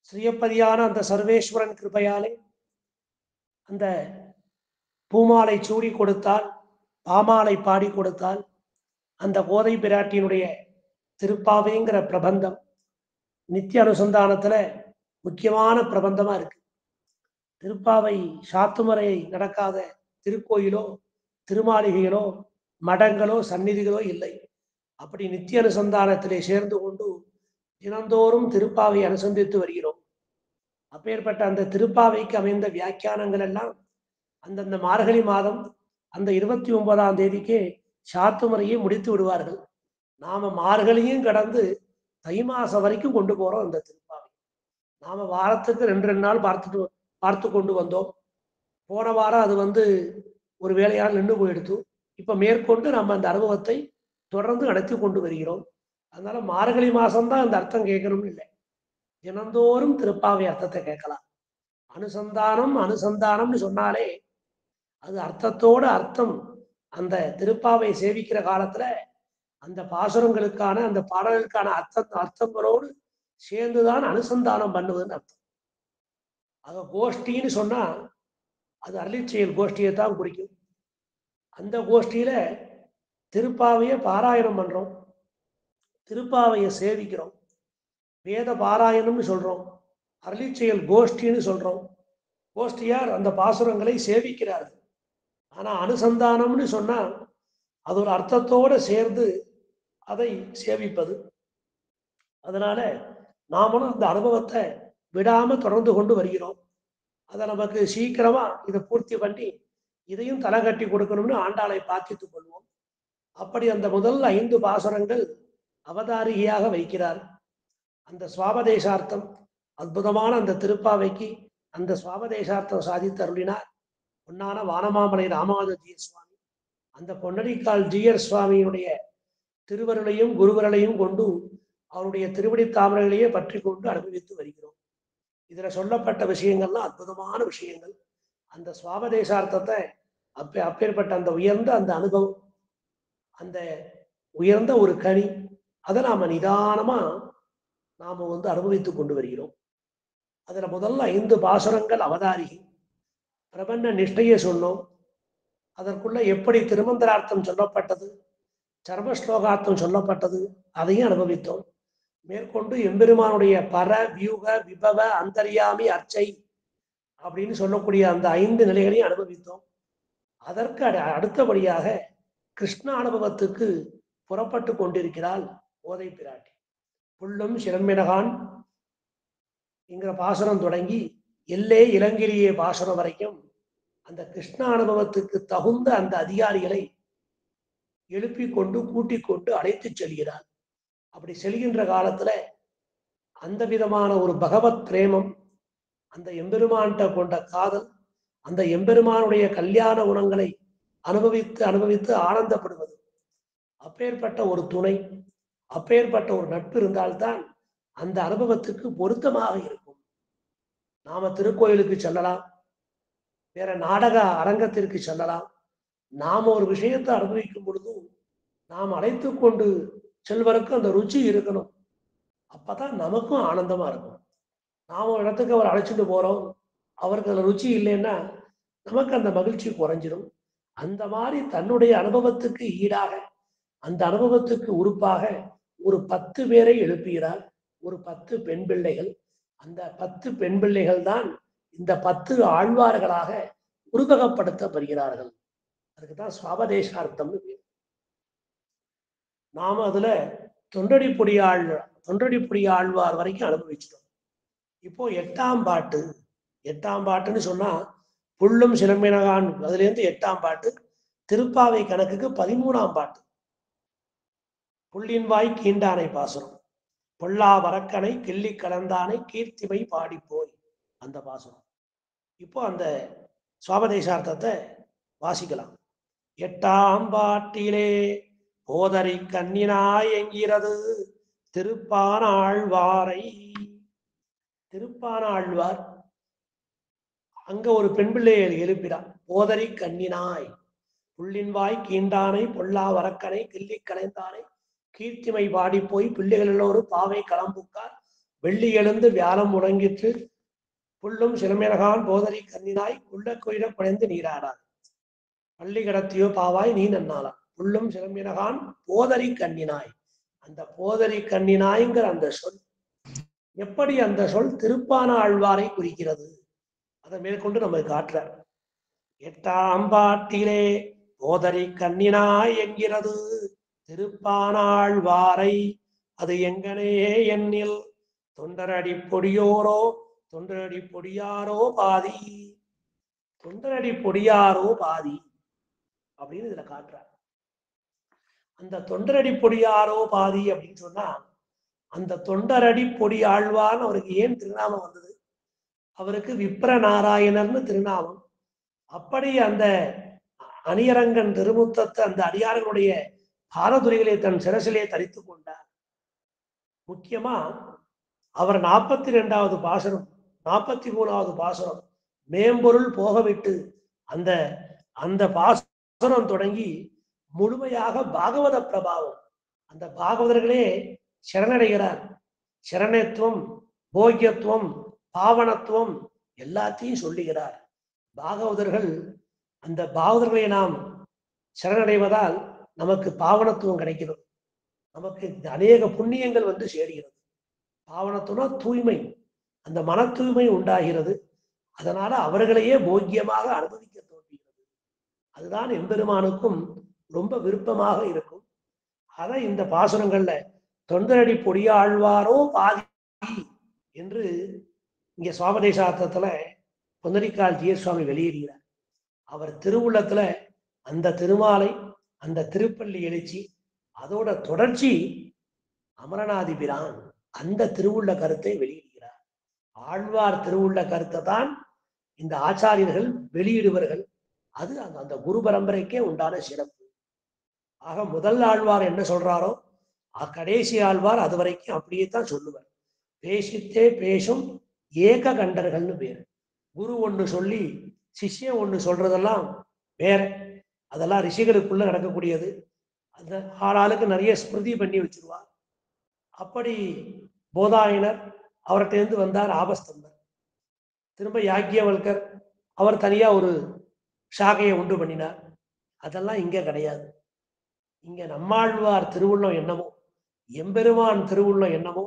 ஸ்ரீயப்பதியான அந்த சர்வேஸ்வரன் கிருபையாலே அந்த பூமாலை சூடி கொடுத்தால், பாமாலை பாடி கொடுத்தால், அந்த கோதை பிராட்டியினுடைய திருப்பாவைங்கிற பிரபந்தம் நித்திய அனுசந்தானத்துல முக்கியமான பிரபந்தமா இருக்கு. திருப்பாவை சாத்துமுறை நடக்காத திருக்கோயிலோ திருமாளிகைகளோ மடங்களோ சந்நிதிகளோ இல்லை. அப்படி நித்திய அனுசந்தானத்திலே சேர்ந்து கொண்டு தினந்தோறும் திருப்பாவை அனுசந்தித்து வருகிறோம். அப்பேற்பட்ட அந்த திருப்பாவைக்கு அமைந்த வியாக்கியானங்கள் எல்லாம் அந்தந்த மார்கழி மாதம் அந்த 29ஆம் தேதிக்கே சாத்துமுறையை முடித்து விடுவார்கள். நாம மார்கழியும் கடந்து தை மாசம் வரைக்கும் கொண்டு போறோம் அந்த திருப்பாவை. நாம வாரத்துக்கு 2 நாள் பார்த்து கொண்டு வந்தோம். போன வாரம் அது ஒரு வேலையால் நின்று போயிடுத்து. இப்ப மேற்கொண்டு நம்ம அந்த அனுபவத்தை தொடர்ந்து நடத்தி கொண்டு வருகிறோம். அதனால மார்கழி மாசம்தான் அந்த அர்த்தம் கேட்கணும்னு இல்லை, தினந்தோறும் திருப்பாவை அர்த்தத்தை கேட்கலாம். அனுசந்தானம்னு சொன்னாலே அது அர்த்தத்தோட அர்த்தம். அந்த திருப்பாவை சேவிக்கிற காலத்துல அந்த பாசுரங்களுக்கான அந்த பாடலுக்கான அர்த்தங்களோடு சேர்ந்துதான் அனுசந்தானம் பண்ணுவதுன்னு அர்த்தம். ஆக கோஷ்டின்னு சொன்னா அது அருளிச்செயல் கோஷ்டியை தான் குறிக்கும். அந்த கோஷ்டியில திருப்பாவையை பாராயணம் பண்றோம், திருப்பாவையை சேவிக்கிறோம், வேத பாராயணம்னு சொல்றோம், அருளிச்செயல் கோஷ்டின்னு சொல்றோம். கோஷ்டியார் அந்த பாசுரங்களை சேவிக்கிறார்கள். ஆனா அனுசந்தானம்னு சொன்னா அது ஒரு அர்த்தத்தோட சேர்ந்து அதை சேவிப்பது. அதனால நாமளும் அந்த அனுபவத்தை விடாம தொடர்ந்து கொண்டு வருகிறோம். அதை நமக்கு சீக்கிரமா இதை பூர்த்தி பண்ணி இதையும் தலை கட்டி கொடுக்கணும்னு ஆண்டாளை பிரார்த்தித்துக் கொள்வோம். அப்படி அந்த முதல் 5 பாசுரங்கள் அவதாரிகையாக வைக்கிறார். அந்த சுவாபதேசார்த்தம் அற்புதமான அந்த திருப்பாவைக்கு அந்த சுவாபதேசார்த்தம் சாதித்து அருளினார் பொன்னான வானமாமலை ராமானுஜ சுவாமி. அந்த பொன்னடிக்கால் ஜீயர் சுவாமியினுடைய திருவருளையும் குருவருளையும் கொண்டு அவருடைய திருவடி தாமரைகளையே பற்றி கொண்டு அனுபவித்து வருகிறோம். இதுல சொல்லப்பட்ட விஷயங்கள்லாம் அற்புதமான விஷயங்கள். அந்த சுவாபதேசார்த்தத்தை அப்பேற்பட்ட அந்த உயர்ந்த அந்த அனுபவம், அந்த உயர்ந்த ஒரு கனி, அதை நாம நிதானமா நாம அனுபவித்துக் கொண்டு வருகிறோம். அதுல முதல்ல 5 பாசுரங்கள் அவதாரிகை. பிரபன்ன நிஷ்டையை சொன்னோம். அதற்குள்ள எப்படி திருமந்திரார்த்தம் சொல்லப்பட்டது, சர்மஸ்லோகார்த்தம் சொல்லப்பட்டது, அதையும் அனுபவித்தோம். மேற்கொண்டு எம்பெருமானுடைய பர வியூக விபவ அந்தர்யாமி அர்ச்சை அப்படின்னு சொல்லக்கூடிய அந்த 5 நிலைகளையும் அனுபவித்தோம். அதற்கு அடுத்தபடியாக கிருஷ்ண அனுபவத்துக்கு புறப்பட்டு கொண்டிருக்கிறாள் கோதை பிராட்டி. புல்லும் சிலம்பினகான் என்கிற பாசுரம் தொடங்கி எல்லே இளங்கிரியே பாசுரம் வரைக்கும் அந்த கிருஷ்ண அனுபவத்துக்கு தகுந்த அந்த அதிகாரிகளை எழுப்பிக் கொண்டு கூட்டிக் கொண்டு அழைத்து செல்கிறார். அப்படி செல்கின்ற காலத்துல அந்த விதமான ஒரு பகவத் பிரேமம், அந்த எம்பெருமான்கிட்ட கொண்ட காதல், அந்த எம்பெருமானுடைய கல்யாண குணங்களை அனுபவித்து அனுபவித்து ஆனந்தப்படுவது, அப்பேற்பட்ட ஒரு துணை, அப்பேற்பட்ட ஒரு நட்பு இருந்தால்தான் அந்த அனுபவத்துக்கு பொருத்தமாக இருக்கும். நாம திருக்கோயிலுக்கு செல்லலாம், வேற நாடக அரங்கத்திற்கு செல்லலாம். நாம ஒரு விஷயத்தை அனுபவிக்கும் பொழுதும் நாம் அழைத்து கொண்டு செல்வதற்கு அந்த ருச்சி இருக்கணும். அப்பதான் நமக்கும் ஆனந்தமா இருக்கும். நாம ஒரு இடத்துக்கு அவர் அழைச்சிட்டு போறோம், அவருக்கு அந்த ருச்சி இல்லைன்னா நமக்கு அந்த மகிழ்ச்சி குறைஞ்சிடும். அந்த மாதிரி தன்னுடைய அனுபவத்துக்கு ஈடாக, அந்த அனுபவத்துக்கு உறுப்பாக ஒரு 10 பேரை எழுப்புகிறார், ஒரு 10 பெண் பிள்ளைகள். அந்த 10 பெண் பிள்ளைகள் தான் இந்த 10 ஆழ்வார்களாக உருவகப்படுத்தப்படுகிறார்கள். அதுக்குதான் சுவாபதேசார்த்தம்னு பேர். நாம அதுல தொண்டடிப்புடி ஆழ்வார் வரைக்கும் அனுபவிச்சிட்டோம். இப்போ 8ஆம் பாட்டு. 8ஆம் பாட்டுன்னு சொன்னா புல்லும் சிலம்பினகான், அதுல இருந்து 8ஆம் பாட்டு. திருப்பாவை கணக்குக்கு 13ஆம் பாட்டு. புள்ளின் வாய் கீண்டானை பாசுரம். பொல்லா வரக்கனை கிள்ளி கலந்தானை கீர்த்திமை பாடிப்போய், அந்த பாசுரம். இப்போ அந்த சுவாபதேசார்த்தத்தை வாசிக்கலாம். 8ஆம் பாட்டிலே போதரி கண்ணினாய் என்கிறது திருப்பானாழ்வாரை. திருப்பானாழ்வார் அங்க ஒரு பெண் பிள்ளையை எழுப்பினார். போதரி கண்ணினாய், புள்ளின் வாய் கீண்டானை பொல்லா வரக்கனை கிள்ளி கலைந்தானை கீர்த்திமை பாடி போய் பிள்ளைகள் எல்லோரும் பாவை களம்புக்கார் வெள்ளி எழுந்து வியாழம் முழங்கிற்று புல்லும் சிறுமியனகான் போதரி கண்ணினாய் குள்ள குயிர குறைந்து நீராடார் பள்ளி கடத்தியோ பாவாய் நீ நன்னாளா புல்லும் சிறுமியனகான் போதரி கண்ணினாய். அந்த போதரி கண்ணினாய்ங்கிற அந்த சொல் எப்படி அந்த சொல் திருப்பான ஆழ்வாரை குறிக்கிறது அதை மேற்கொண்டு நம்ம காட்டுறார். 8ஆம் பாட்டிலே போதரி கண்ணினாய் என்கிறது திருப்பானாழ்வாரை அது எங்கனே எண்ணில் தொண்டரடி பொடியோரோ தொண்டரடி பொடியாரோ பாதி தொண்டரடி பொடியாரோ பாதி அப்படின்னு இதுல காட்டுறார். அந்த தொண்டரடி பொடியாரோ பாதி அப்படின்னு சொன்னா அந்த தொண்டரடி பொடி ஆழ்வார்னு அவருக்கு ஏன் திருநாமம் வந்தது? அவருக்கு விப்ர நாராயணர்னு திருநாமம். அப்படி அந்த அணியரங்கன் திருமுத்தத்தை அந்த அடியார்களுடைய பாரதுரிகளை தன் சிரசிலே தரித்து கொண்டார். முக்கியமா அவர் 42வது பாசுரம் 43வது பாசுரம் மேம்பொருள் போகவிட்டு அந்த அந்த பாசுரம் தொடங்கி முழுமையாக பாகவத பிரபாவம். அந்த பாகவதர்களே சரணடைகிறார். சரணத்துவம், போக்கியத்துவம், பாவனத்துவம் எல்லாத்தையும் சொல்லுகிறார். பாகவதர்கள் அந்த பாகவதர்களை நாம் சரணடைவதால் நமக்கு பாவனத்துவம் கிடைக்கிறது. நமக்கு அநேக புண்ணியங்கள் வந்து சேருகிறது. பாவனத்துவம்னா தூய்மை, அந்த மன தூய்மை உண்டாகிறது. அதனால அவர்களையே போக்கியமாக அனுபவிக்க தோன்றுகிறது. அதுதான் எம்பெருமானுக்கும் ரொம்ப விருப்பமாக இருக்கும். அதை இந்த பாசுரங்கள்ல தொண்டரடி பொடியாழ்வாரோ பாதி என்று இங்க சுவாபதேசார்த்தத்துல பொந்தரிக்கால் ஜிய சுவாமி வெளியிடுகிறார். அவர் திருவுள்ளத்துல அந்த திருமாலை அந்த திருப்பள்ளி எழுச்சி அதோட தொடர்ச்சி அமரநாதிபிரான் அந்த திருவுள்ள கருத்தை வெளியிடுகிறார். ஆழ்வார் திருவுள்ள கருத்தை தான் இந்த ஆச்சாரியர்கள் வெளியிடுவார்கள். அது அந்த குரு பரம்பரைக்கே உண்டான சிறப்பு. ஆக முதல் ஆழ்வார் என்ன சொல்றாரோ கடைசி ஆழ்வார் அது வரைக்கும் அப்படியே தான் சொல்லுவார். பேசித்தே பேசும் ஏக கண்டர்கள்னு பேரு. குரு ஒண்ணு சொல்லி சிஷ்யன் ஒண்ணு சொல்றதெல்லாம் வேற. அதெல்லாம் ரிஷிகளுக்குள்ள நடக்கக்கூடியது. அந்த ஆளாளுக்கு நிறைய ஸ்மிருதி பண்ணி வச்சிருவார். அப்படி போதாயனர் அவர்கிட்ட இருந்து வந்தார் ஆபஸ்தம்பர். திரும்ப யாக்கியவல்கர் அவர் தனியா ஒரு சாகையை உண்டு பண்ணினார். அதெல்லாம் இங்க கிடையாது. இங்க நம்மாழ்வார் திருவுள்ளம் என்னமோ, எம்பெருமான் திருவுள்ளம் என்னமோ,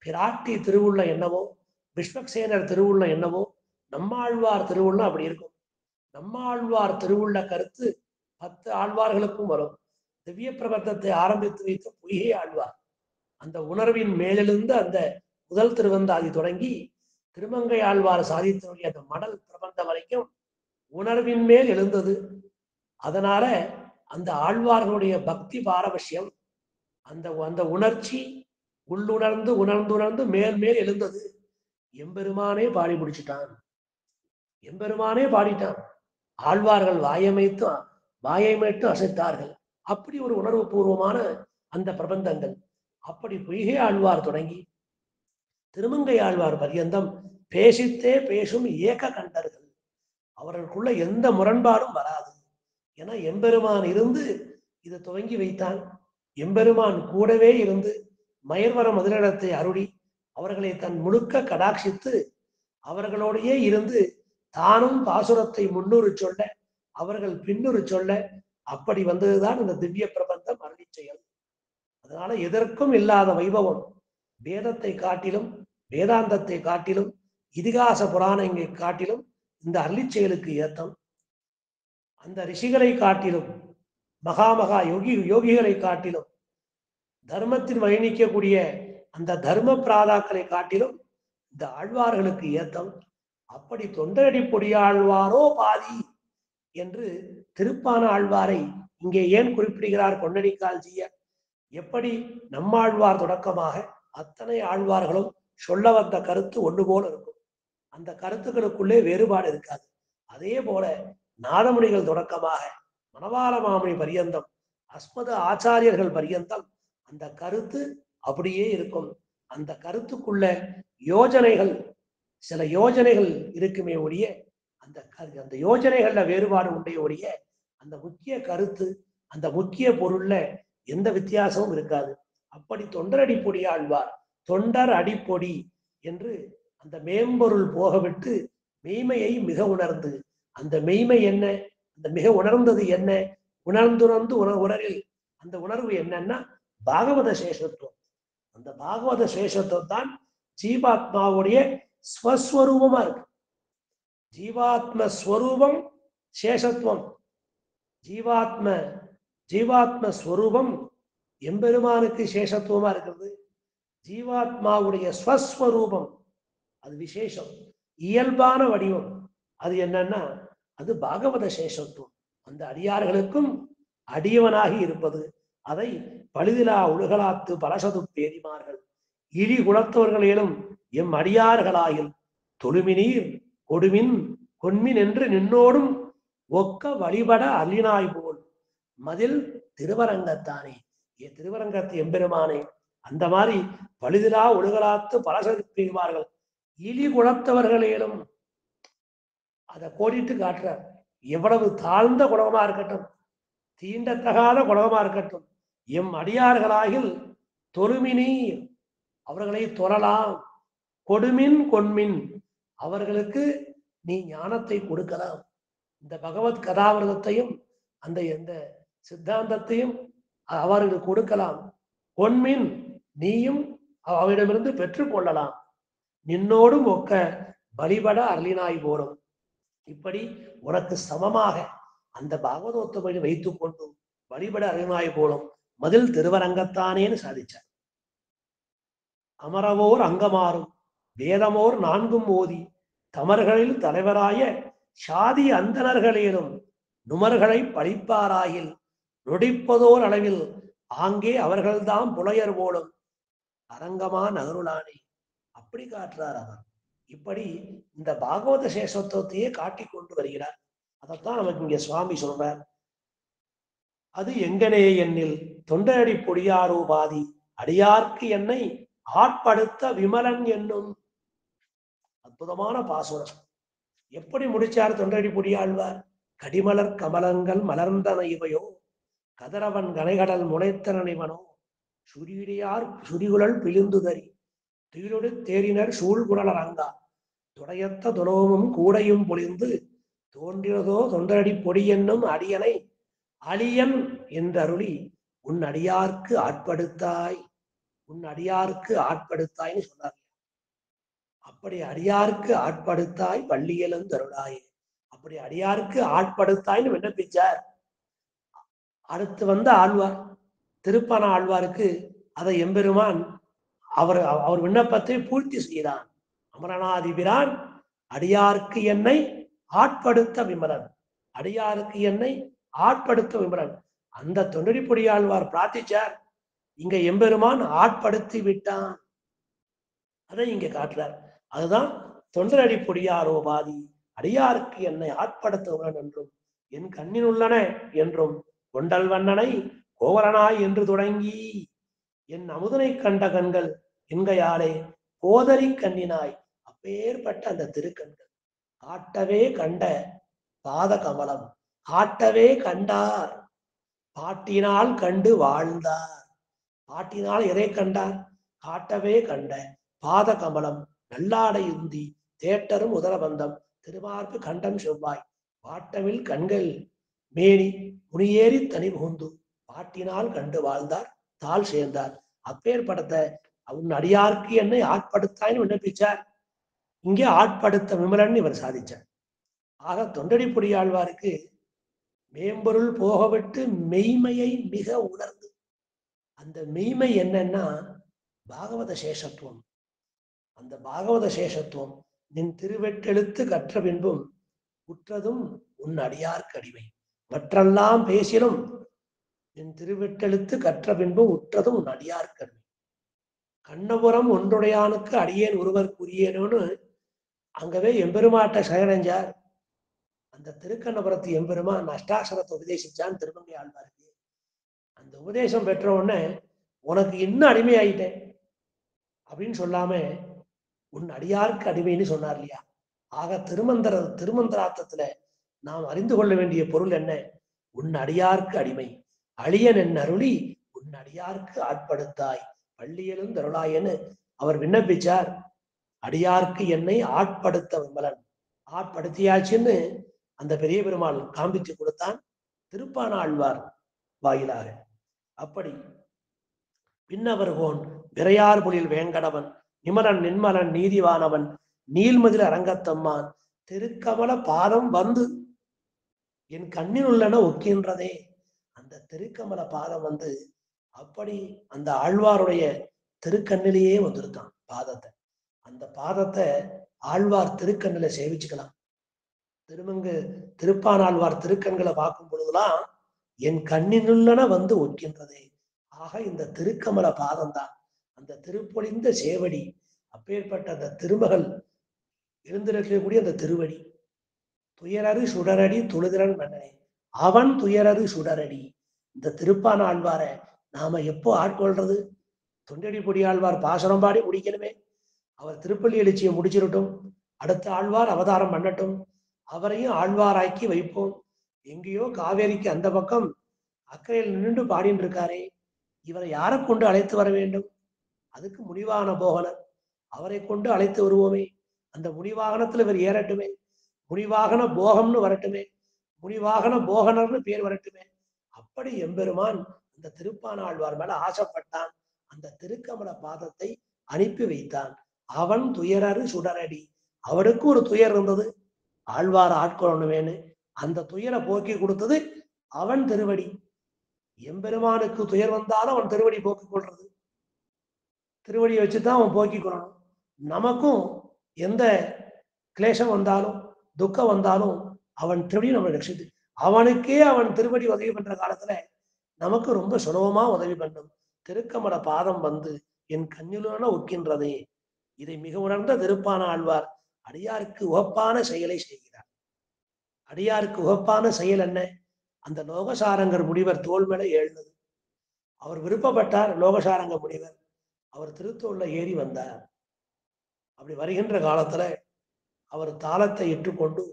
பிராட்டி திருவுள்ளம் என்னமோ, விஸ்வக்சேனர் திருவுள்ளம் என்னமோ, நம்மாழ்வார் திருவுள்ளம் அப்படி இருக்கும். நம்மாழ்வார் திருவுள்ள கருத்து 10 ஆழ்வார்களுக்கும் வரும். திவ்ய பிரபந்தத்தை ஆரம்பித்து வைத்த பொய்கை ஆழ்வார் அந்த உணர்வின் மேலெழுந்து அந்த முதல் திருவந்தாதி தொடங்கி திருமங்கை ஆழ்வார் சாதித்தவருடைய அந்த மடல் பிரபந்தம் வரைக்கும் உணர்வின் மேல் எழுந்தது. அதனால அந்த ஆழ்வார்களுடைய பக்தி பாரவசியம் அந்த அந்த உணர்ச்சி உள்ளுணர்ந்து உணர்ந்துணர்ந்து மேல் மேல் எழுந்தது. எம்பெருமானே பாடி முடிச்சுட்டான். எம்பெருமானே பாடிட்டான். ஆழ்வார்கள் வாயமைத்து அசைத்தார்கள். அப்படி ஒரு உணர்வு பூர்வமான அந்த பிரபந்தங்கள். அப்படி பொய்கை ஆழ்வார் தொடங்கி திருமங்கை ஆழ்வார் பரியந்தம் பேசித்தே பேசும் ஏக கண்டர்கள். அவர்களுக்குள்ள எந்த முரண்பாடும் வராது. ஏன்னா எம்பெருமான் இருந்து இதை துவங்கி வைத்தான். எம்பெருமான் கூடவே இருந்து மயர்வர முதலிடத்தை அருளி அவர்களை தன் முழுக்க கடாட்சித்து அவர்களோடையே இருந்து தானும் பாசுரத்தை முன்னூறு சொல்ல அவர்கள் பின்னூறு சொல்ல அப்படி வந்ததுதான் இந்த திவ்ய பிரபந்தம் அருளி செயல். அதனால எதற்கும் இல்லாத வைபவம். வேதத்தை காட்டிலும் வேதாந்தத்தை காட்டிலும் இதிகாச புராணங்களை காட்டிலும் இந்த அருளி செயலுக்கு ஏத்தம். அந்த ரிஷிகளை காட்டிலும் மகாமகா யோகிகளை காட்டிலும் தர்மத்தின் பயணிக்கக்கூடிய அந்த தர்ம பிராதாக்களை காட்டிலும் இந்த ஆழ்வார்களுக்கு ஏத்தம். அப்படி தொண்டரடி பொடியாழ்வாரோ பாதி என்று திருப்பான ஆழ்வாரை இங்கே ஏன் குறிப்பிடுகிறார் பொன்னடிக்கால்ஜியர்? எப்படி நம்மாழ்வார் தொடக்கமாக அத்தனை ஆழ்வார்களும் சொல்ல வந்த கருத்து ஒன்று போல இருக்கும். அந்த கருத்துக்களுக்குள்ளே வேறுபாடு இருக்காது. அதே போல நாதமுனிகள் தொடக்கமாக மணவாள மாமணி பரியந்தம் அஸ்மத ஆச்சாரியர்கள் பரியந்தம் அந்த கருத்து அப்படியே இருக்கும். அந்த கருத்துக்குள்ள யோஜனைகள் சில யோஜனைகள் இருக்குமே ஒழிய அந்த யோஜனைகள்ல வேறுபாடு உண்டே ஒழிய அந்த முக்கிய கருத்து அந்த முக்கிய பொருள்ல எந்த வித்தியாசமும் இருக்காது. அப்படி தொண்டரடி பொடியாழ்வார் தொண்டர் அடிப்பொடி என்று அந்த மேம்பொருள் போகவிட்டு மெய்மையை மிக உணர்ந்து, அந்த மெய்மை என்ன, அந்த மிக உணர்ந்தது என்ன, உணர்ந்துணர்ந்து உணரில் அந்த உணர்வு என்னன்னா பாகவத சேஷத்துவம். அந்த பாகவத சேஷத்துவம் தான் ஜீவாத்மாவுடைய ஸ்வஸ்வரூபமா இருக்கு. ஜீவாத்ம ஸ்வரூபம் சேஷத்துவம். ஜீவாத்ம ஸ்வரூபம் எம்பெருமானுக்கு சேஷத்துவமா இருக்கிறது. ஜீவாத்மாவுடைய ஸ்வஸ்வரூபம் அது விசேஷம், இயல்பான வடிவம். அது என்னன்னா அது பாகவத சேஷத்துவம். அந்த அடியார்களுக்கும் அடியவனாகி இருப்பது. அதை பழுதிலா உலகலாத்து பலசது பேதிமார்கள் இழி குலத்தவர்களேனும் எம் அடியார்களாயில் தொழுமினீர் கொடுமின் கொன்மின் என்று நின்னோடும் ஒக்க வழிபட அள்ளினாய் போல் மதில் திருவரங்கத்தானே. திருவரங்கத்து எம்பெருமானே, அந்த மாதிரி பழுதிலா ஒழுகலாத்து பலசது பேதிமார்கள் இழி குலத்தவர்களேனும் அதை கோடிட்டு காட்டுறார். எவ்வளவு தாழ்ந்த குலகமா இருக்கட்டும், தீண்டத்தகாத குலகமா இருக்கட்டும், எம் அடியார்களாகில் தொழுமினீர் அவர்களை தொழலாம், கொடுமின் கொன்மின் அவர்களுக்கு நீ ஞானத்தை கொடுக்கலாம். இந்த பகவத் கதாவிரதத்தையும் அந்த எந்த சித்தாந்தத்தையும் அவர்களுக்கு கொடுக்கலாம். கொன்மின் நீயும் அவரிடமிருந்து பெற்றுக் கொள்ளலாம். நின்னோடும் ஒக்க வழிபட அருளினாய் போலும். இப்படி உனக்கு சமமாக அந்த பாகவதோத்தமை வைத்துக் கொண்டு வழிபட அருளினாய் போலும் மதில் திருவரங்கத்தானேன்னு சாதிச்சார். அமரவோர் அங்கமாறும் வேதமோர் நான்கும் ஓதி தமர்களில் தலைவராய சாதி அந்தணர்களேனும் நுமர்களை பழிப்பாராயில் நொடிப்பதோர் அளவில் ஆங்கே அவர்கள்தாம் புலையர் போலும் அரங்கமா நகருளானே. அப்படி காட்டுறார் அவர். இப்படி இந்த பாகவத சேஷத்துவத்தையே காட்டி கொண்டு வருகிறார். அதைத்தான் நமக்கு இங்க சுவாமி சொல்றார். அது எங்கனே என்னில் தொண்டரடி பொடியாரோ பாதி அடியார்க்கு என்னை ஆட்படுத்த விமலன் என்னும் அற்புதமான பாசுரம். எப்படி முடிச்சார் தொண்டரடி பொடியாழ்வார்? கடிமலர் கமலங்கள் மலர்ந்தன இவையோ கதிரவன் கனைகடல் முளைத்தன இவனோ சுரியார் சுரிகுழல் பிழிந்துதறி துயிலொடு தேரினர் சூழ்குழலர் அங்கா துடையத்த துலோமும் கூடையும் பொழிந்து தோன்றினதோ தொண்டரடி பொடி என்னும் அடியனை அழியன் என்றருளி உன் அடியார்க்கு ஆட்படுத்தாய், உன் அடியார்க்கு ஆட்படுத்தாய்ன்னு சொன்னார். அப்படி அடியார்க்கு ஆட்படுத்தாய் பள்ளியலும் தருளாயே. அப்படி அடியார்க்கு ஆட்படுத்தாய்ன்னு விண்ணப்பிச்சார். அடுத்து வந்த ஆழ்வார் திருப்பான ஆழ்வாருக்கு அதை எம்பெருமான் அவர் விண்ணப்பத்தை பூர்த்தி செய்தான். அமரநாதிபிரான் அடியார்க்கு என்னை ஆட்படுத்த விமலன், அடியாருக்கு என்னை ஆட்படுத்த விமலன். அந்த தொண்டடி பொடியாழ்வார் பிரார்த்திச்சார். இங்க எம்பெருமான் ஆட்படுத்தி விட்டான். அதை இங்க காட்டுறார். அதுதான் தொண்டரடி பொடியாரோ பாதி அடியாருக்கு என்னை ஆட்படுத்துவன் என்றும் என் கண்ணில் உள்ளன என்றும் கொண்டல் வண்ணனை கோவலனாய் என்று தொடங்கி என் அமுதனை கண்ட கண்கள் என்கையாலே கோதரி கண்ணினாய். அப்பேற்பட்ட அந்த திருக்கண்கள் காட்டவே கண்ட பாத கமலம், காட்டவே கண்டார், பாட்டினால் கண்டு வாழ்ந்தார். பாட்டினால் எதை கண்டார்? காட்டவே கண்ட பாத கமலம் நல்லாடை உந்தி தேட்டரும் உதரபந்தம் திருமார்பு கண்டம் செவ்வாய் பாட்டவில் கண்கள் மேனி முனியேறி தனி புகுந்து பாட்டினால் கண்டு வாழ்ந்தார் தாள் சேர்ந்தார். அப்பேற்படுத்த உன் அடியார்க்கு என்னை ஆட்படுத்தாய்னு விண்ணப்பிச்சார். இங்கே ஆட்படுத்த விமலன் இவர் சாதிச்சார். ஆக தொண்டடி பொடியாழ்வாருக்கு மேம்பொருள் போகவிட்டு மெய்மையை மிக உணர்ந்து, அந்த மெய்மை என்னன்னா பாகவத சேஷத்துவம். அந்த பாகவத சேஷத்துவம் நின் திருவெட்டெழுத்து கற்ற பின்பும் உற்றதும் உன் அடியார்க்கு அடிமை. மற்றெல்லாம் பேசிலும் என் திருவெட்டெழுத்து கற்ற பின்பும் உற்றதும் உன் அடியார்க்கு அடிமை. கண்ணபுரம் ஒன்றுடையானுக்கு அடியேன் ஒருவர் கூறியேனோன்னு அங்கவே எம்பெருமாட்ட சயனஞ்சார். அந்த திருக்கண்ணபுரத்து எம்பெருமான் அஷ்டாட்சரத்தை உபதேசிச்சான் திருமங்கை ஆழ்வாருக்கு. அந்த உபதேசம் பெற்ற உடனே உனக்கு இன்னும் அடிமையாயிட்டேன் அப்படின்னு சொல்லாம உன் அடியார்க்கு அடிமைன்னு சொன்னார் இல்லையா? ஆக திருமந்திரார்த்தத்துல நாம் அறிந்து கொள்ள வேண்டிய பொருள் என்ன? உன் அடியார்க்கு அடிமை. அழியன் என் அருளி உன் அடியார்க்கு ஆட்படுத்தாய் பள்ளியலும் தருளாயன்னு அவர் விண்ணப்பிச்சார், அடியார்க்கு என்னை ஆட்படுத்த விமலன். ஆட்படுத்தியாச்சுன்னு அந்த பெரிய பெருமாள் காண்பித்து கொடுத்தான் திருப்பானாழ்வார் வாயிலாக. அப்படி பின்னவர்கோன் விரையார் பொழில் வேங்கடவன் நிமலன் நின்மலன் நீதிவானவன் நீள்மதில் அரங்கத்தம்மான் திருக்கமல பாதம் வந்து என் கண்ணில் உள்ளன ஒக்கின்றதே. அந்த திருக்கமல பாதம் வந்து அப்படி அந்த ஆழ்வாருடைய திருக்கண்ணிலேயே வந்துருத்தான் பாதத்தை. அந்த பாதத்தை ஆழ்வார் திருக்கண்ணில சேவிச்சுக்கலாம். திருமங்கு திருப்பானாழ்வார் திருக்கண்களை பார்க்கும் பொழுதுலாம் என் கண்ணினுள்ளன வந்து ஒக்கின்றதே. ஆக இந்த திருக்கமல பாதம் தான் அந்த திருப்பொழிந்த சேவடி. அப்பேற்பட்ட அந்த திருமகள் இருந்திருக்கக்கூடிய அந்த திருவடி. துயரறு சுடரடி தொழுதிறன் மன்னனே, அவன் துயரறு சுடரடி. இந்த திருப்பானாழ்வார நாம எப்போ ஆட்கொள்றது? தொண்டடி பொடி ஆழ்வார் பாசனம் பாடி முடிக்கணுமே. அவர் திருப்பள்ளி எழுச்சியை முடிச்சிருட்டும், அடுத்த ஆழ்வார் அவதாரம் பண்ணட்டும், அவரையும் ஆழ்வாராக்கி வைப்போம். எங்கேயோ காவேரிக்கு அந்த பக்கம் அக்கறையில் நின்று பாடின்னு இருக்காரே, இவரை யாரை கொண்டு அழைத்து வர வேண்டும்? அதுக்கு முனிவாகன போகனர், அவரை கொண்டு அழைத்து வருவோமே. அந்த முனிவாகனத்துல இவர் ஏறட்டுமே, முனிவாகன போகம்னு வரட்டுமே, முனிவாகன போகனர்னு பேர் வரட்டுமே. அப்படி எம்பெருமான் அந்த திருப்பானாழ்வார் மேல ஆசைப்பட்டான். அந்த திருக்கமல பாதத்தை அனுப்பி வைத்தான். அவன் துயரறு சுடரடி. அவனுக்கு ஒரு துயர் இருந்தது, ஆழ்வார் ஆட்கொள்ளணுமேனு. அந்த துயரை போக்கி கொடுத்தது அவன் திருவடி. எம்பெருமானுக்கு துயர் வந்தாலும் அவன் திருவடி போக்கிக் கொள்றது. திருவடியை வச்சுதான் அவன் போக்கிக் கொள்ளணும். நமக்கும் எந்த கிளேசம் வந்தாலும் துக்கம் வந்தாலும் அவன் திருவடி நம்ம ரட்சித்து, அவனுக்கே அவன் திருவடி உதவி பண்ற காலத்துல நமக்கு ரொம்ப சுலபமா உதவி பண்ணும். திருக்கமல பாதம் வந்து என் கண்ணிலுன ஒக்கின்றதே. இதை மிக உணர்ந்த திருப்பானாழ்வார் அடியாருக்கு உகப்பான செயலை செய்கிறார். அடியாருக்கு உகப்பான செயல் என்ன? அந்த லோகசாரங்கர் முனிவர் தோல் மேல ஏழுனது. அவர் விருப்பப்பட்டார். லோகசாரங்க முனிவர் அவர் திருத்தோல்ல ஏறி வந்தார். அப்படி வருகின்ற காலத்துல அவர் தாளத்தை இட்டுக்கொண்டு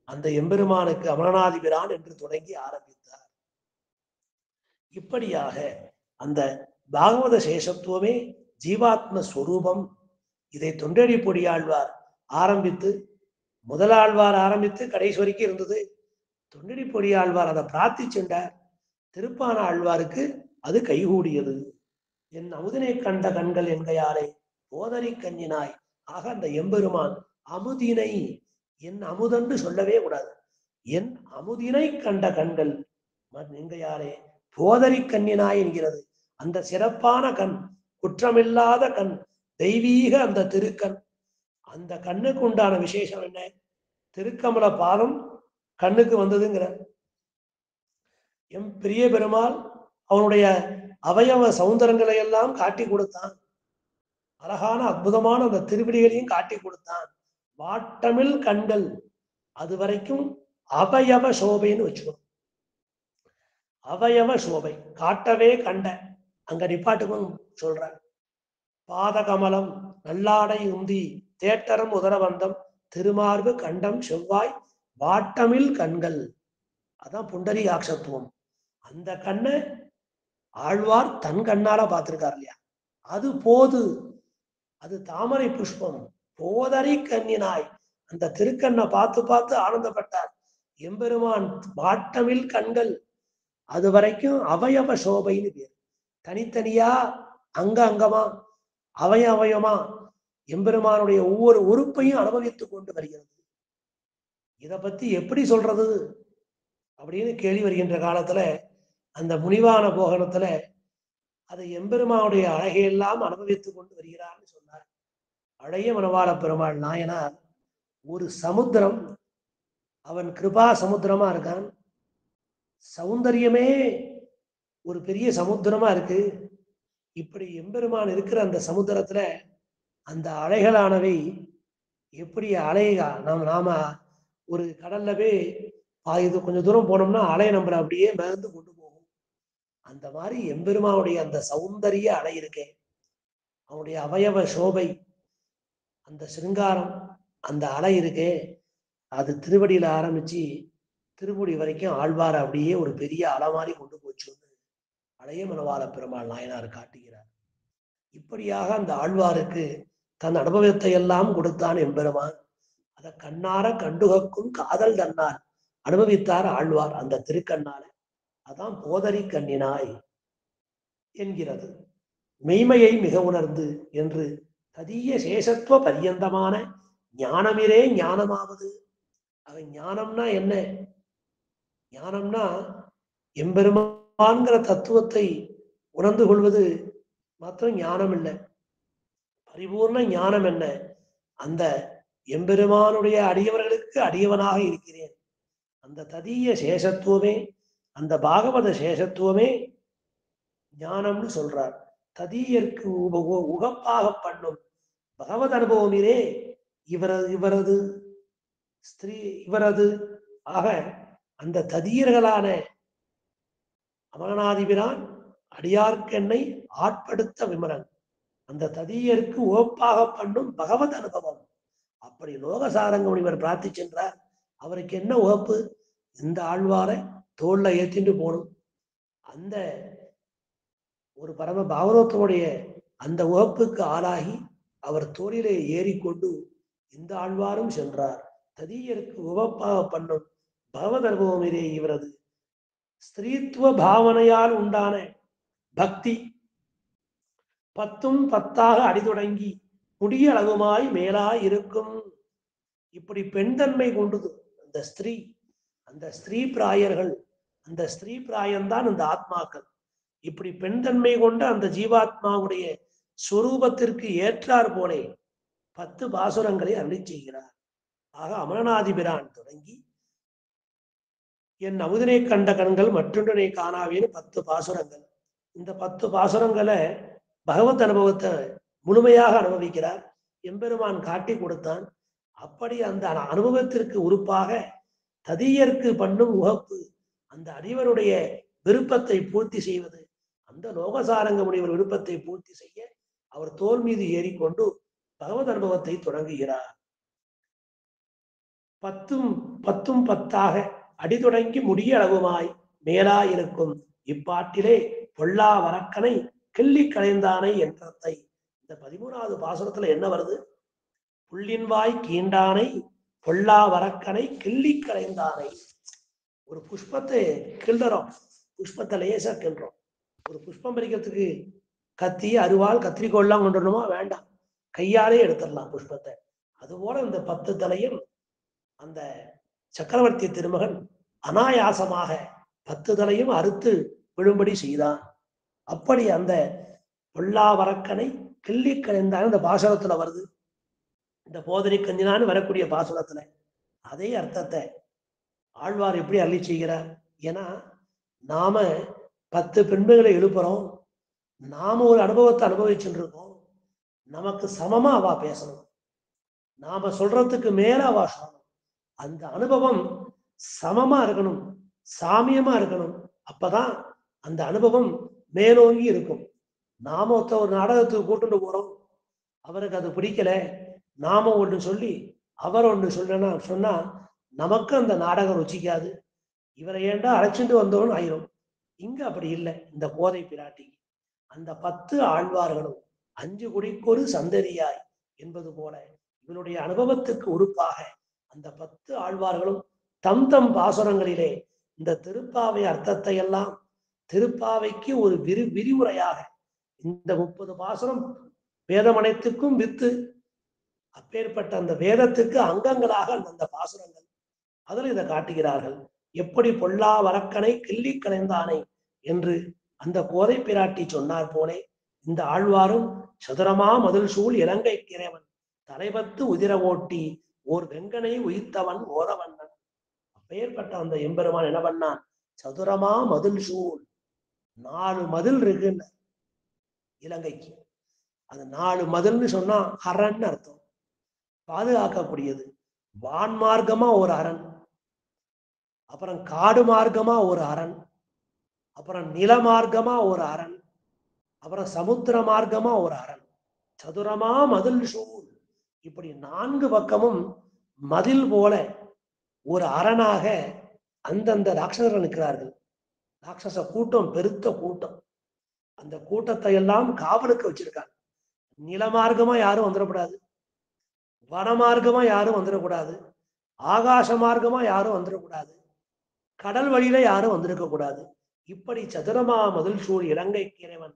அந்த எம்பெருமானுக்கு அமரநாதிபிரான் என்று தொடங்கி ஆரம்பித்தார். இப்படியாக அந்த பாகவத சேஷத்துவமே ஜீவாத்ம ஸ்வரூபம். இதை தொண்டடி பொடியாழ்வார் ஆரம்பித்து, முதலாழ்வார் ஆரம்பித்து கடைசி வரைக்கும் இருந்தது. தொண்டடி பொடியாழ்வார் அதை பிரார்த்திச்சுண்டார். திருப்பான ஆழ்வாருக்கு அது கைகூடியது. என் அமுதினை கண்ட கண்கள் என்கையாலே போதனை கண்ணினாய். ஆக அந்த எம்பெருமான் அமுதினை, என் அமுதன்று சொல்லவே கூடாது, என் அமுதினை கண்ட கண்கள் என்கையாலே போதனை கண்ணினாய் என்கிறது. அந்த சிறப்பான கண், குற்றமில்லாத கண், தெய்வீக அந்த திருக்கண். அந்த கண்ணுக்கு உண்டான விசேஷம் என்ன? திருக்கமல பாதம் கண்ணுக்கு வந்ததுங்கிற எம் பெரிய பெருமாள் அவனுடைய அவயவ சௌந்தரங்களை எல்லாம் காட்டி கொடுத்தான். அழகான அற்புதமான அந்த திருவிடிகளையும் காட்டி கொடுத்தான். வாட்டமில் கண்கள், அது வரைக்கும் அவயவ சோபைன்னு வச்சுக்கணும். அவயவ சோபை காட்டவே கண்ட அங்க நிப்பாட்டுக்கும் சொல்ற. பாதகமலம் நல்லாடை உந்தி தேட்டரம் உதரவந்தம் திருமார்பு கண்டம் செவ்வாய் வாட்டமில் கண்கள். அதான் புண்டரி ஆட்சத்துவம். அந்த கண்ணை ஆழ்வார் தன் கண்ணால பார்த்திருக்கார் இல்லையா? அது போது, அது தாமரை புஷ்பம். போதரி கண்ணினாய் அந்த திருக்கண்ணை பார்த்து பார்த்து ஆனந்தப்பட்டார் எம்பெருமான். வாட்டமில் கண்கள், அது வரைக்கும் அவயவ சோபைன்னு பேர். தனித்தனியா அங்கமா அவயவயமா எம்பெருமானுடைய ஒவ்வொரு உறுப்பையும் அனுபவித்துக் கொண்டு வருகிறது. இதை பத்தி எப்படி சொல்றது அப்படின்னு கேள்வி வருகின்ற காலத்துல அந்த முனிவான போகனத்துல அதை எம்பெருமானுடைய அழகையெல்லாம் அனுபவித்துக் கொண்டு வருகிறார்னு சொன்னார். அழைய மணவாள பெருமாள் நாயனார் ஒரு சமுத்திரம், அவன் கிருபா சமுத்திரமா இருக்கான். சௌந்தரியமே ஒரு பெரிய சமுத்திரமா இருக்கு. இப்படி எம்பெருமான் இருக்கிற அந்த சமுத்திரத்துல அந்த அலைகளானவை எப்படி அலைகா நாம ஒரு கடல்ல போய் இது கொஞ்சம் தூரம் போனோம்னா அலை நம்மளை அப்படியே மிதந்து கொண்டு போகும். அந்த மாதிரி எம்பெருமானுடைய அந்த சௌந்தரிய அலை இருக்கே, அவனுடைய அவயவ சோபை, அந்த சிருங்காரம், அந்த அலை இருக்கே, அது திருவடியில ஆரம்பிச்சு திருமுடி வரைக்கும் ஆழ்வார் அப்படியே ஒரு பெரிய அலை மாதிரி கொண்டு போச்சு. அழைய மணவாள பெருமாள் நாயனார் காட்டுகிறார். இப்படியாக அந்த ஆழ்வாருக்கு தன் அனுபவத்தை எல்லாம் கொடுத்தான் எம்பெருமான். அதை கண்ணார கண்டுகக்கும் காதல் தன்னால் அனுபவித்தார் ஆழ்வார் அந்த திருக்கண்ணால. அதான் போதரி கண்ணினாய் என்கிறது. மெய்மையை மிக உணர்ந்து என்று ததிய சேஷத்துவ பரியந்தமான ஞானமிரே ஞானமாவது. அவன் ஞானம்னா என்ன? ஞானம்னா எம்பெருமான்கிற தத்துவத்தை உணர்ந்து கொள்வது மாத்திரம் ஞானம் இல்லை. பரிபூர்ண ஞானம் என்ன? அந்த எம்பெருமானுடைய அடியவர்களுக்கு அடியவனாக இருக்கிறேன். அந்த ததிய சேஷத்துவமே, அந்த பாகவத சேஷத்துவமே ஞானம்னு சொல்றார். ததியருக்கு உகப்பாக பண்ணும் பகவத் அனுபவமிலே இவரது ஸ்திரீ இவரது ஆக அந்த ததியர்களான அமரநாதிபிரான் அடியார்க்கென்னை ஆட்படுத்த விமரன் அந்த ததியருக்கு உகப்பாக பண்ணும் பகவத் அனுபவம். அப்படி லோகசாரங்க முனிவர் பிரார்த்திச்சென்றார். அவருக்கு என்ன உகப்பு? இந்த ஆழ்வாரை தோல்ல ஏற்றிட்டு போகணும். அந்த ஒரு பரம பாகவதோடைய அந்த உகப்புக்கு ஆளாகி அவர் தோளிலே ஏறிக்கொண்டு இந்த ஆழ்வாரும் சென்றார். ததியருக்கு உகப்பாக பண்ணும் பகவத் அனுபவம் இதே இவரது ஸ்திரீத்துவ பாவனையால் உண்டான பக்தி 10 10ஆக அடிதொடங்கி முடிய அளவுமாய் மேலாய் இருக்கும். இப்படி பெண்தன்மை கொண்டது அந்த ஸ்திரீ பிராயர்கள். அந்த ஸ்திரீ பிராயம்தான் அந்த ஆத்மாக்கள். இப்படி பெண்தன்மை கொண்ட அந்த ஜீவாத்மாவுடைய ஸ்வரூபத்திற்கு ஏற்றார் போலே 10 பாசுரங்களை அருளி செய்கிறார். ஆக அமரநாதிபிரான் தொடங்கி என் அமுதனை கண்ட கண்கள் மற்றொன்றனை காணாவேன்னு 10 பாசுரங்கள். இந்த 10 பாசுரங்களை பகவத் அனுபவத்தை முழுமையாக அனுபவிக்கிறார். எம்பெருமான் காட்டி கொடுத்தான். அப்படி அந்த அனுபவத்திற்கு உறுப்பாக ததியருக்கு பண்ணும் உகப்பு, அந்த அடிவருடைய விருப்பத்தை பூர்த்தி செய்வது, அந்த லோகசாரங்க முனிவர் விருப்பத்தை பூர்த்தி செய்ய அவர் தோல் மீது ஏறிக்கொண்டு பகவத் அனுபவத்தை தொடங்குகிறார். 10 10ஆக அடிதொடங்கி முடிய அளவுமாய் மேலாயிருக்கும் இப்பாட்டிலே பொல்லா வரக்கனை கிள்ளி களைந்தானை என்றத்தை. இந்த 13வது பாசுரத்துல என்ன வருது? புள்ளின்வாய் கீண்டானை பொல்லா வரக்கனை கிள்ளி களைந்தானை. ஒரு புஷ்பத்தை கிள்றோம், புஷ்பத்தை லேசா கிள்றோம். ஒரு புஷ்பம் பறிக்கிறதுக்கு கத்தி அருவாள் கத்திரிக்கோள்லாம் கொண்டு வரணுமா? வேண்டாம், கையாலே எடுத்துடலாம் புஷ்பத்தை. அதுபோல இந்த 10 தலையும் அந்த சக்கரவர்த்தி திருமகன் அனாயாசமாக 10 தலையும் அறுத்து விழும்படி செய்தான். அப்படி அந்த பொல்லா வரக்கனை கிள்ளி களைந்தான் இந்த பாசுரத்துல வருது. இந்த போதரி கஞ்சினான்னு வரக்கூடிய பாசுரத்துல அதே அர்த்தத்தை ஆழ்வார் எப்படி அள்ளி செய்கிறார்? ஏன்னா நாம 10 பெண்மைகளை எழுப்புறோம், நாம ஒரு அனுபவத்தை அனுபவிச்சுட்டு இருக்கோம். நமக்கு சமமா அவ பேசணும், நாம சொல்றதுக்கு மேல அவ சொல்லணும். அந்த அனுபவம் சமமா இருக்கணும், சாமியமா இருக்கணும். அப்பதான் அந்த அனுபவம் மேலோங்கி இருக்கும். நாம ஒரு நாடகத்துக்கு கூட்டுட்டு போறோம், அவருக்கு அது பிடிக்கல, நாம ஒன்று சொல்லி அவர் ஒன்று சொன்னா நமக்கு அந்த நாடகம் ருச்சிக்காது. இவரை ஏண்டா அழைச்சிட்டு வந்தோன்னு ஆயிரும். இங்க அப்படி இல்லை. இந்த கோதை பிராட்டிக்கு அந்த 10 ஆழ்வார்களும் 5 குடிக்கொரு சந்ததியாய் என்பது போல இவனுடைய அனுபவத்துக்கு உறுப்பாக அந்த 10 ஆழ்வார்களும் தம் தம் பாசுரங்களிலே இந்த திருப்பாவை அர்த்தத்தை எல்லாம் திருப்பாவைக்கு ஒரு விரிவுரையாக இந்த 30 பாசுரம் வேதம் அனைத்துக்கும் வித்து, அப்பேற்பட்ட அந்த வேதத்துக்கு அங்கங்களாக அந்த பாசுரங்கள் அதில் இதை காட்டுகிறார்கள். எப்படி பொல்லா வரக்கனை கிள்ளி களைந்தானை என்று அந்த கோதை பிராட்டி சொன்னார் போலே இந்த ஆழ்வாரும் சதுரமா மதில் சூழ் இலங்கை கிரவன் தலைபத்து உதிர ஓட்டி ஓர் வெங்கனை உயிர்த்தவன் ஓதவண்ணன். அப்பேற்பட்ட அந்த எம்பெருமான் என்ன பண்ணான்? சதுரமா மதில் சூழ், 4 மதில் இருக்குன்னு இலங்கைக்கு. அது 4 மதில்னு சொன்னா அரண் அர்த்தம், பாதுகாக்கக்கூடியது. வான் மார்க்கமா ஒரு அரண், அப்புறம் காடு மார்க்கமா ஒரு அரண், அப்புறம் நில மார்க்கமா ஒரு அரண், அப்புறம் சமுத்திர மார்க்கமா ஒரு அரண். சதுரமா மதில் சூழ். இப்படி 4 பக்கமும் மதில் போல ஒரு அரணாக அந்தந்த ராட்சசர்கள் நிற்கிறார்கள். ராட்சச கூட்டம், பெருத்த கூட்டம். அந்த கூட்டத்தை எல்லாம் காவலுக்கு வச்சிருக்காங்க. நிலமார்க்கமா யாரும் வந்துடக்கூடாது, வனமார்க்கமா யாரும் வந்துடக்கூடாது, ஆகாச மார்க்கமா யாரும் வந்துடக்கூடாது, கடல் வழியில யாரும் வந்திருக்க கூடாது. இப்படி சதுரமா மதில் சூழ் இலங்கைக்கு இறைவன்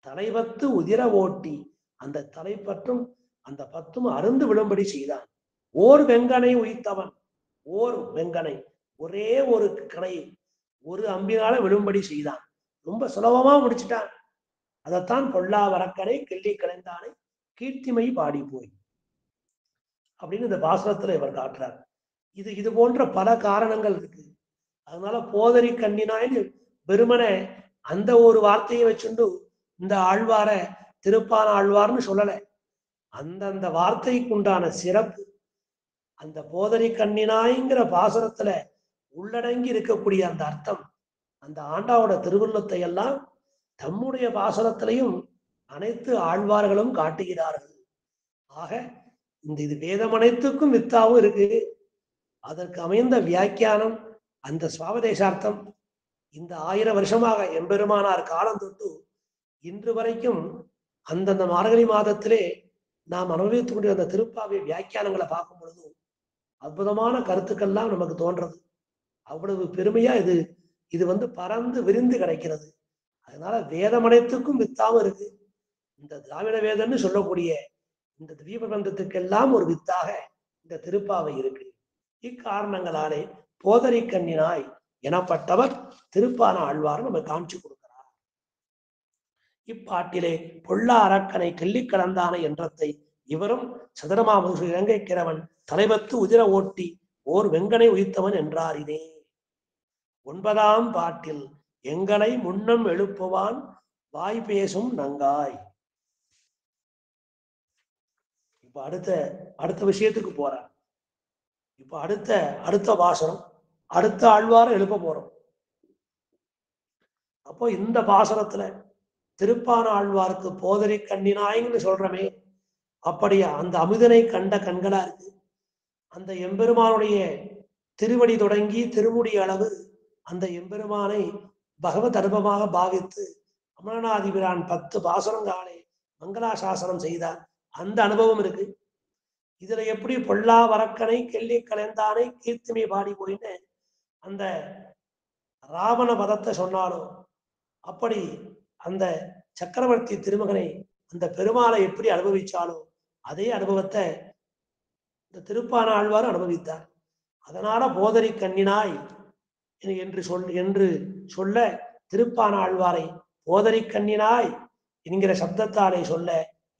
தலைபத்து உதிர ஓட்டி அந்த தலைப்பற்றும் அந்த பத்தும் அருந்து விழும்படி செய்தான். ஓர் வெங்கனை உயிர்த்தவன், ஓர் வெங்கனை ஒரே ஒரு கனை ஒரு அம்பினால விழும்படி செய்தான். ரொம்ப சுலபமா முடிச்சுட்டான். அதைத்தான் பொல்லா வரக்கனை கிள்ளி கலைந்தானை கீர்த்திமை பாடி போய் அப்படின்னு இந்த பாசுரத்துல இவர் காட்டுறார். இது போன்ற பல காரணங்கள் இருக்கு. அதனால போதரி கண்ணினாய்னு வெறுமனே அந்த ஒரு வார்த்தையை வச்சுண்டு இந்த ஆழ்வார திருப்பான ஆழ்வார்னு சொல்லல. அந்தந்த வார்த்தைக்கு உண்டான சிறப்பு அந்த போதரி கண்ணினாய்ங்கிற பாசுரத்துல உள்ளடங்கி இருக்கக்கூடிய அந்த அர்த்தம், அந்த ஆண்டாவோட திருவுள்ளத்தை எல்லாம் தம்முடைய பாசுரத்திலையும் அனைத்து ஆழ்வார்களும் காட்டுகிறார்கள். ஆக இது வேதம் அனைத்துக்கும் வித்தாவும் இருக்கு. அதற்கு அமைந்த வியாக்கியானம் அந்த சுவாவதேசார்த்தம் இந்த 1000 வருஷமாக எம்பெருமானார் காலம் தொட்டு இன்று வரைக்கும் அந்தந்த மார்கழி மாதத்திலே நாம் அனுபவித்துக்கூடிய அந்த திருப்பாவை வியாக்கியானங்களை பார்க்கும் பொழுது அற்புதமான கருத்துக்கள்லாம் நமக்கு தோன்றது. அவ்வளவு பெருமையா இது பறந்து விரிந்து கிடைக்கிறது. அதனால வேதம் அனைத்துக்கும் வித்தாவும் இருக்கு. இந்த திராவிட வேதம்னு சொல்லக்கூடிய இந்த திவ்யபிரபந்தத்துக்கெல்லாம் ஒரு வித்தாக இந்த திருப்பாவை இருக்கு. இக்காரணங்களாலே போதரி கண்ணினாய் எனப்பட்டவர் திருப்பான ஆழ்வார் நம்ம காமிச்சு கொடுக்கிறார். இப்பாட்டிலே பொல்லா அரக்கனை கிள்ளி கலந்தான என்றத்தை இவரும் சதுரமாமது இலங்கை கிழவன் தலைபத்து உதிர ஓட்டி ஓர் வெங்கனை உயிர்த்தவன் என்றார். இதே 9ஆம் பாட்டில் எங்களை முன்னம் எழுப்புவான் வாய் பேசும் நங்காய். இப்ப அடுத்த விஷயத்துக்கு போறார். இப்ப அடுத்த பாசனம் அடுத்த ஆழ்வாரை எழுப்ப போறோம். அப்போ இந்த பாசனத்துல திருப்பான ஆழ்வாருக்கு போதரி கண்ணினாய்ன்னு சொல்றமே, அப்படியா அந்த அமுதனை கண்ட கண்களா இருக்கு. அந்த எம்பெருமானுடைய திருவடி தொடங்கி திருமுடி அளவு அந்த எம்பெருமானை பகவத் அனுபவமாக பாவித்து அமரநாதிபிரான் 10 பாசனங்காலே மங்களாசாசனம் செய்தார். அந்த அனுபவம் இருக்கு. இதுல எப்படி பொல்லா வரக்கனை கெல்லி கலைந்தானை கீர்த்திமை பாடி போயின்னு அந்த ராவண பதத்தை சொன்னாலும், அப்படி அந்த சக்கரவர்த்தி திருமகனை அந்த பெருமாளை எப்படி அனுபவிச்சாலோ அதே அனுபவத்தை இந்த திருப்பான ஆழ்வார் அனுபவித்தார். அதனால போதரி கண்ணினாய் என்று சொல்ல திருப்பான ஆழ்வாரை போதரி கண்ணினாய் என்கிற சப்தத்தாலே சொல்ல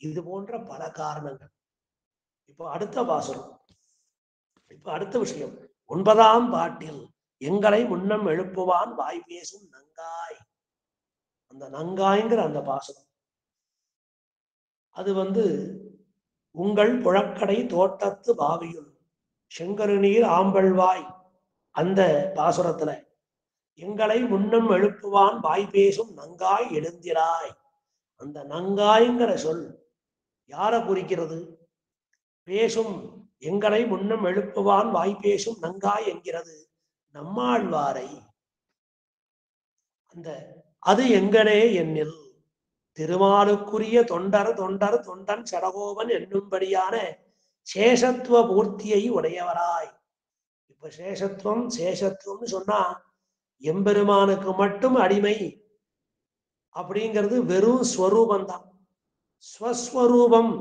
இது போன்ற பல காரணங்கள். இப்போ அடுத்த பாசுரம், இப்ப அடுத்த விஷயம் 9ஆம் பாட்டில் எங்களை முன்னம் எழுப்புவான் வாய் பேசும் நங்காய். அந்த நங்காய்ங்கிற அந்த பாசுரம் அது உங்கள் புழக்கடை தோட்டத்து பாவியுள் செங்கருநீர் ஆம்பல்வாய். அந்த பாசுரத்துல எங்களை முன்னம் எழுப்புவான் வாய் பேசும் நங்காய் எழுந்திராய். அந்த நங்காய்ங்கிற சொல் யார குறிக்கிறது? பேசும் எங்களை முன்னம் எழுப்புவான் வாய் பேசும் நங்காய் என்கிறது நம்மாழ்வாரை. அது எங்கனே என்னில் திருமாலுக்குரிய தொண்டன் சடகோபன் என்னும்படியான சேஷத்துவ பூர்த்தியை உடையவராய். இப்ப சேஷத்துவம்னு சொன்னா எம்பெருமானுக்கு மட்டும் அடிமை அப்படிங்கிறது வெறும் ஸ்வரூபந்தான். ஸ்வஸ்வரூபம்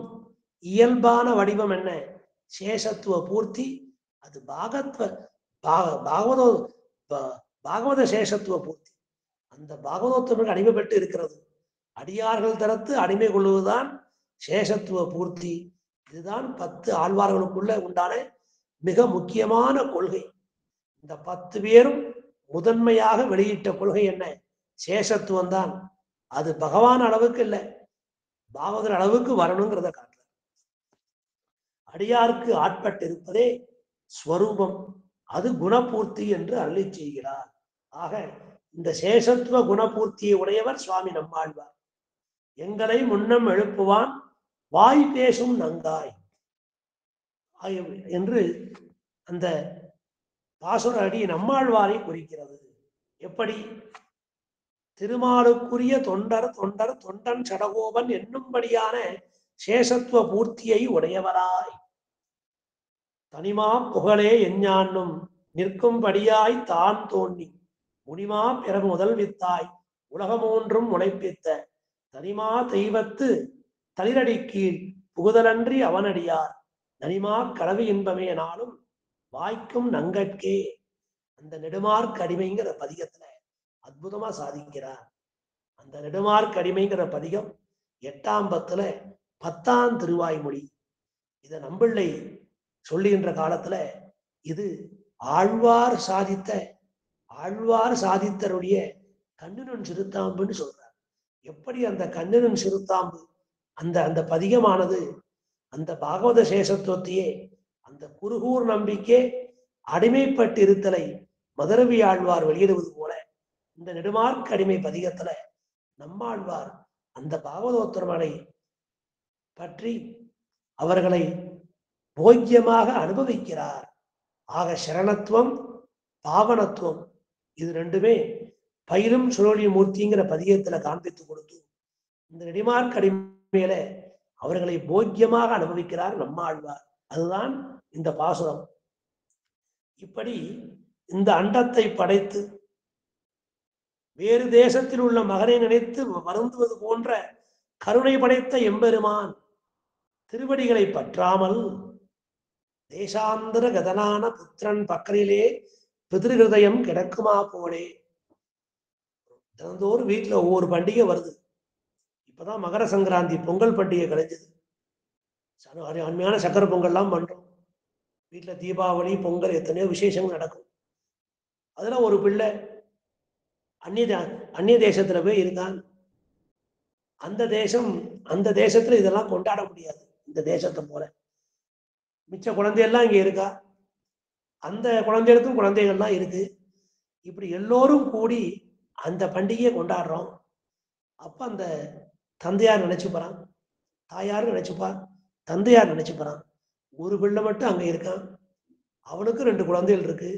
இயல்பான வடிவம் என்ன? சேஷத்துவ பூர்த்தி. அது பாகவத சேஷத்துவ பூர்த்தி. அந்த பாகவதத்துவனுக்கு அடிமை பெற்று இருக்கிறது. அடியார்கள் தரத்து அடிமை கொள்வதுதான் சேஷத்துவ பூர்த்தி. இதுதான் 10 ஆழ்வார்களுக்குள்ள உண்டான மிக முக்கியமான கொள்கை. இந்த 10 பேரும் முதன்மையாக வெளியிட்ட கொள்கை என்ன? சேஷத்துவம் தான். அது பகவான் அளவுக்கு இல்லை, பாகவதர் அளவுக்கு வரணுங்கிறத காட்டுற. அடியாருக்கு ஆட்பட்டு இருப்பதே ஸ்வரூபம், அது குணபூர்த்தி என்று அருளி செய்கிறார். ஆக இந்த சேஷத்துவ குணபூர்த்தியை உடையவர் சுவாமி நம்மாழ்வார். எங்களை முன்னம் எழுப்புவான் வாய் பேசும் நங்காய் என்று அந்த பாசுர அடி நம்மாழ்வாரை குறிக்கிறது. எப்படி? திருமாலுக்குரிய தொண்டன் சடகோபன் என்னும்படியான சேஷத்துவ பூர்த்தியை உடையவராய் தனிமா புகழே எஞ்ஞான்னும் நிற்கும்படியாய் தான் தோன்றி முனிமா பிற முதல் வித்தாய் உலகமூன்றும் முளைப்பித்த தனிமா தெய்வத்து தளிரடி கீழ் புகுதலன்றி அவனடியார் நனிமா கடவு இன்பமே நாளும் வாய்க்கும் நங்கட்கே. அந்த நெடுமார்க்கு அடிமைங்கிற பதிகத்துல அற்புதமா சாதிக்கிறார். அந்த நெடுமார்க்கு அடிமைங்கிற பதிகம் 8ஆம் பத்துல 10ஆம் திருவாய்மொழி. இத நம்பிள்ளை சொல்லுகின்ற காலத்துல இது ஆழ்வார் சாதித்தருடைய கண்ணினன் சிறுத்தாம்புன்னு சொல்றார். எப்படி அந்த கண்ணினன் சிறுத்தாம்பு அந்த அந்த பதிகமானது அந்த பாகவத சேஷத்துவத்தையே அந்த குருகூர் நம்பிக்கை அடிமைப்பட்டு இருத்தலை மதுரவி ஆழ்வார் வெளியிடுவது போல இந்த நெடுமார்க்கு அடிமை பதிகத்துல நம்மாழ்வார் அந்த பாகவதோத்தரமனை பற்றி அவர்களை போக்கியமாக அனுபவிக்கிறார். ஆக சரணத்துவம் பாவனத்துவம் இது ரெண்டுமே பயிரும் சுழலி மூர்த்திங்கிற பதிகத்துல காண்பித்து கொடுத்து இந்த நெடுமார்க்கு அடிமையில அவர்களை போக்கியமாக அனுபவிக்கிறார் நம்மாழ்வார். அதுதான் இந்த பாசுரம். இப்படி இந்த அண்டத்தை படைத்து வேறு தேசத்தில் உள்ள மகனை நினைத்து வருந்துவது போன்ற கருணை படைத்த எம்பெருமான் திருவடிகளை பற்றாமல் தேசாந்திர கதனான புத்திரன் பக்கரிலே பிதிருஹதயம் கிடக்குமா போலே. தினந்தோறும் வீட்டுல ஒவ்வொரு பண்டிகை வருது. இப்பதான் மகர சங்கராந்தி பொங்கல் பண்டிகை கிடைச்சது. அருமையான சக்கரை பொங்கல்லாம் பண்றோம். வீட்டுல தீபாவளி பொங்கல் எத்தனையோ விசேஷங்கள் நடக்கும். அதுல ஒரு பிள்ளை அந்நிய தேசத்துல போய் இருக்கான். அந்த தேசத்துல இதெல்லாம் கொண்டாட முடியாது. இந்த தேசத்தை போல மிச்ச குழந்தையெல்லாம் இங்க இருக்கா. அந்த குழந்தைகளுக்கும் குழந்தைகள்லாம் இருக்கு. இப்படி எல்லோரும் கூடி அந்த பண்டிகையை கொண்டாடுறோம். அப்ப அந்த தந்தையார் நினைச்சுப்பான், தாயார் நினைச்சுப்பா, தந்தையார் நினைச்சுப்பான். ஒரு பிள்ளை மட்டும் அங்க இருக்கான். அவனுக்கு 2 குழந்தைகள் இருக்கு.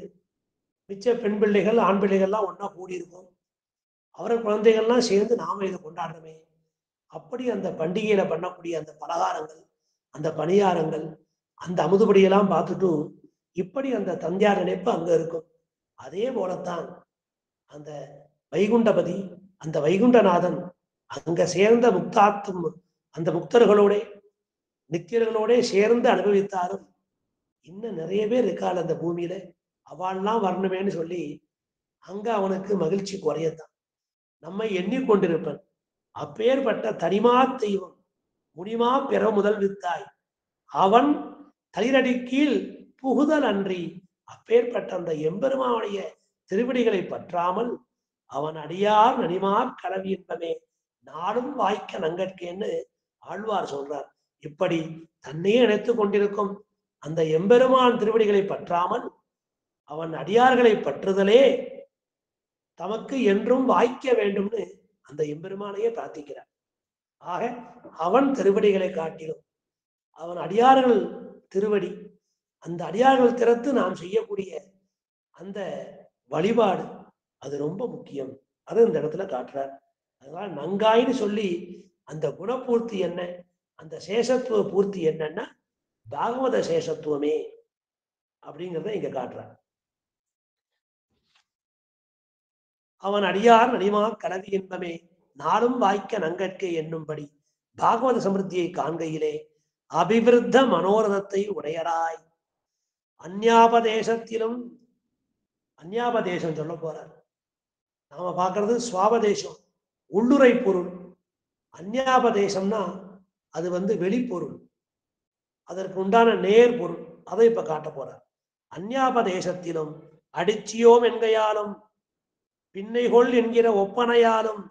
மிச்ச பெண் பிள்ளைகள் ஆண் பிள்ளைகள்லாம் ஒன்னா கூடி இருக்கும். அவர்கள் குழந்தைகள்லாம் சேர்ந்து நாம இதை கொண்டாடுறோமே. அப்படி அந்த பண்டிகையில பண்ணக்கூடிய அந்த பலகாரங்கள், அந்த பணியாரங்கள், அந்த அமுதுபடியெல்லாம் பார்த்துட்டு இப்படி அந்த தந்தையார் நினைப்பு அங்க இருக்கும். அதே போலத்தான் அந்த வைகுண்டபதி, அந்த வைகுண்டநாதன் அங்க சேர்ந்த அந்த முக்தர்களோட நித்தியர்களோட சேர்ந்து அனுபவித்தாரும் இன்னும் நிறைய பேர் இருக்காள் அந்த பூமியில. அவள்லாம் வரணுமேன்னு சொல்லி அங்க அவனுக்கு மகிழ்ச்சி குறையத்தான் நம்மை எண்ணிக்கொண்டிருப்பன். அப்பேற்பட்ட தனிமா தெய்வம் முனிமா பெற முதல் வித்தாய் அவன் தளிரடி கீழ் புகுதல் அன்றி. அப்பேற்பட்ட அந்த எம்பெருமானுடைய திருவடிகளை பற்றாமல் அவன் அடியார் நனிமார் கலவி என்பமே நாடும் வாய்க்க நங்கற்கேன்னு ஆழ்வார் சொல்றார். இப்படி தன்னையே நினைத்து கொண்டிருக்கும் அந்த எம்பெருமான் திருவடிகளை பற்றாமல் அவன் அடியார்களை பற்றுதலே தமக்கு என்றும் வாய்க்க வேண்டும்னு அந்த எம்பெருமானையே பிரார்த்திக்கிறார். ஆக அவன் திருவடிகளை காட்டிலும் அவன் அடியார்கள் திருவடி, அந்த அடியார்கள் திறத்து நாம் செய்யக்கூடிய அந்த வழிபாடு அது ரொம்ப முக்கியம். அது இந்த இடத்துல காட்டுறார். அதனால நங்காயின்னு சொல்லி அந்த குணபூர்த்தி என்ன, அந்த சேஷத்துவ பூர்த்தி என்னன்னா பாகவத சேஷத்துவமே அப்படிங்கிறத இங்க காட்டுறார். அவன் அடியார் நனிமா கலவி என்பமே நாளும் வாய்க்க நங்கற்கே என்னும்படி பாகவத சமிருத்தியை காண்கையிலே அபிவிருத்த மனோரதத்தை உடையராய். அந்யாபதேசத்திலும் அந்யாபதேசம் சொல்ல போறார். நாம பார்க்கறது சுவாபதேசம், உள்ளுரை பொருள். அந்யாபதேசம்னா அது வெளிப்பொருள், அதற்கு உண்டான நேர் பொருள். அதை இப்ப காட்ட போறார். அந்யாபதேசத்திலும் அடிச்சியோம் என்கையாலும் பின்னைகொள் என்கிற ஒப்பனையாலும்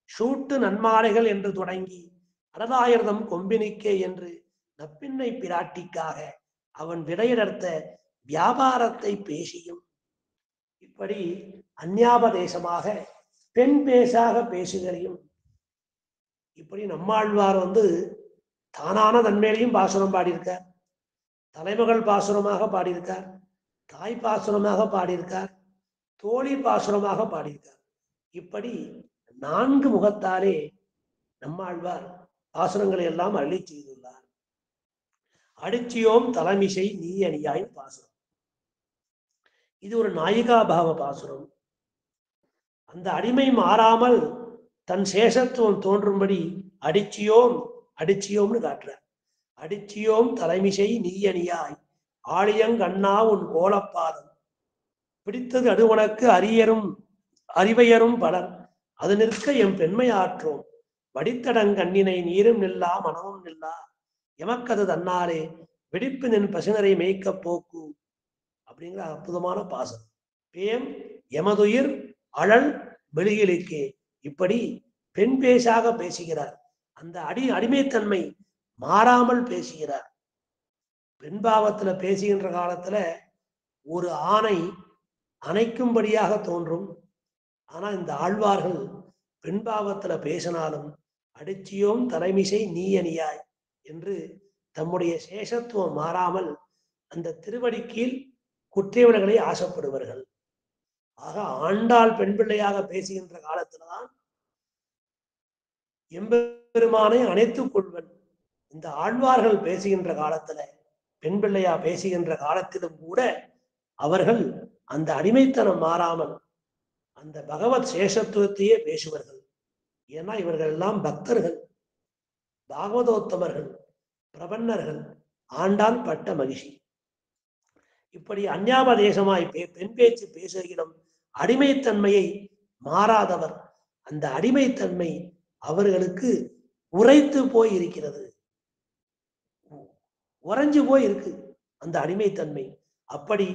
சூட்டு நன்மாலைகள் என்று தொடங்கி அடதாயிரதம் கொம்பினிக்கே என்று நப்பின்னை பிராட்டிக்காக அவன் விடையிடர்த்த வியாபாரத்தை பேசியும். இப்படி அந்யாபதேசமாக பெண் பேசாக பேசுகளையும் இப்படி நம்மாழ்வார் தானான தன்மையிலையும் பாசுரம் பாடியிருக்கார், தலைமகள் பாசுரமாக பாடியிருக்கார், தாய் பாசுரமாக பாடியிருக்கார், தோழி பாசுரமாக பாடியிருக்கார். இப்படி 4 முகத்தாலே நம்மாழ்வார் பாசுரங்களை எல்லாம் அள்ளி செய்துள்ளார். அடிச்சியோம் தலைமிசை நீ அணியாய் பாசுரம். இது ஒரு நாயிகாபாவ பாசுரம். அந்த அடிமை மாறாமல் தன் சேஷத்துவம் தோன்றும்படி அடிச்சியோம் அடிச்சியோம்னு காட்டுறார். அடிச்சியோம் தலைமிசை நீ அணியாய் ஆழியங்கண்ணா உன் கோலப்பாதம் பிடித்தது அது உனக்கு அறிவையரும் பலர் அது நிற்க எம் பெண்மை ஆற்றோம் வடித்தடங்கண்ணினை நீரும் நில்லா மனமும் நில்லா எமக்கது தன்னாலே வெடிப்பு நின் பசுனரை மேய்க்க போக்கு அப்படிங்கிற அற்புதமான பாசம். பேம் எமதுயிர் அழல் வெளியிலுக்கே இப்படி பெண் பேசாக பேசுகிறார். அந்த அடிமைத்தன்மை மாறாமல் பேசுகிறார். பெண்பாவத்துல பேசுகின்ற காலத்துல ஒரு ஆணை அணைக்கும்படியாக தோன்றும். ஆனா இந்த ஆழ்வார்கள் பெண்பாவத்துல பேசினாலும் அடிச்சியோம் தலைமிசை நீ அணியாய் என்று தம்முடைய சேஷத்துவம் மாறாமல் அந்த திருவடி கீழ் குற்றியவர்களை ஆசைப்படுவார்கள். ஆக ஆண்டாள் பெண் பிள்ளையாக பேசுகின்ற காலத்துலதான் எம்பெருமானை அணைத்துக் கொள்வன். இந்த ஆழ்வார்கள் பேசுகின்ற காலத்துல பெண் பிள்ளையா பேசுகின்ற காலத்திலும் கூட அவர்கள் அந்த அடிமைத்தனம் மாறாமல் அந்த பகவத் சேஷத்துவத்தையே பேசுவார்கள். ஏன்னா இவர்கள் எல்லாம் பக்தர்கள், பாகவதோத்தமர்கள், பிரபன்னர்கள், ஆண்டாள் பட்ட மகிழ்ச்சி. இப்படி அந்யாபதேசமாய் பெண் பேச்சு பேசுகிறோம். அடிமைத்தன்மையை மாறாதவர். அந்த அடிமைத்தன்மை அவர்களுக்கு உரைத்து போய் இருக்கிறது, உறைஞ்சு போய் இருக்கு அந்த அடிமைத்தன்மை. அப்படி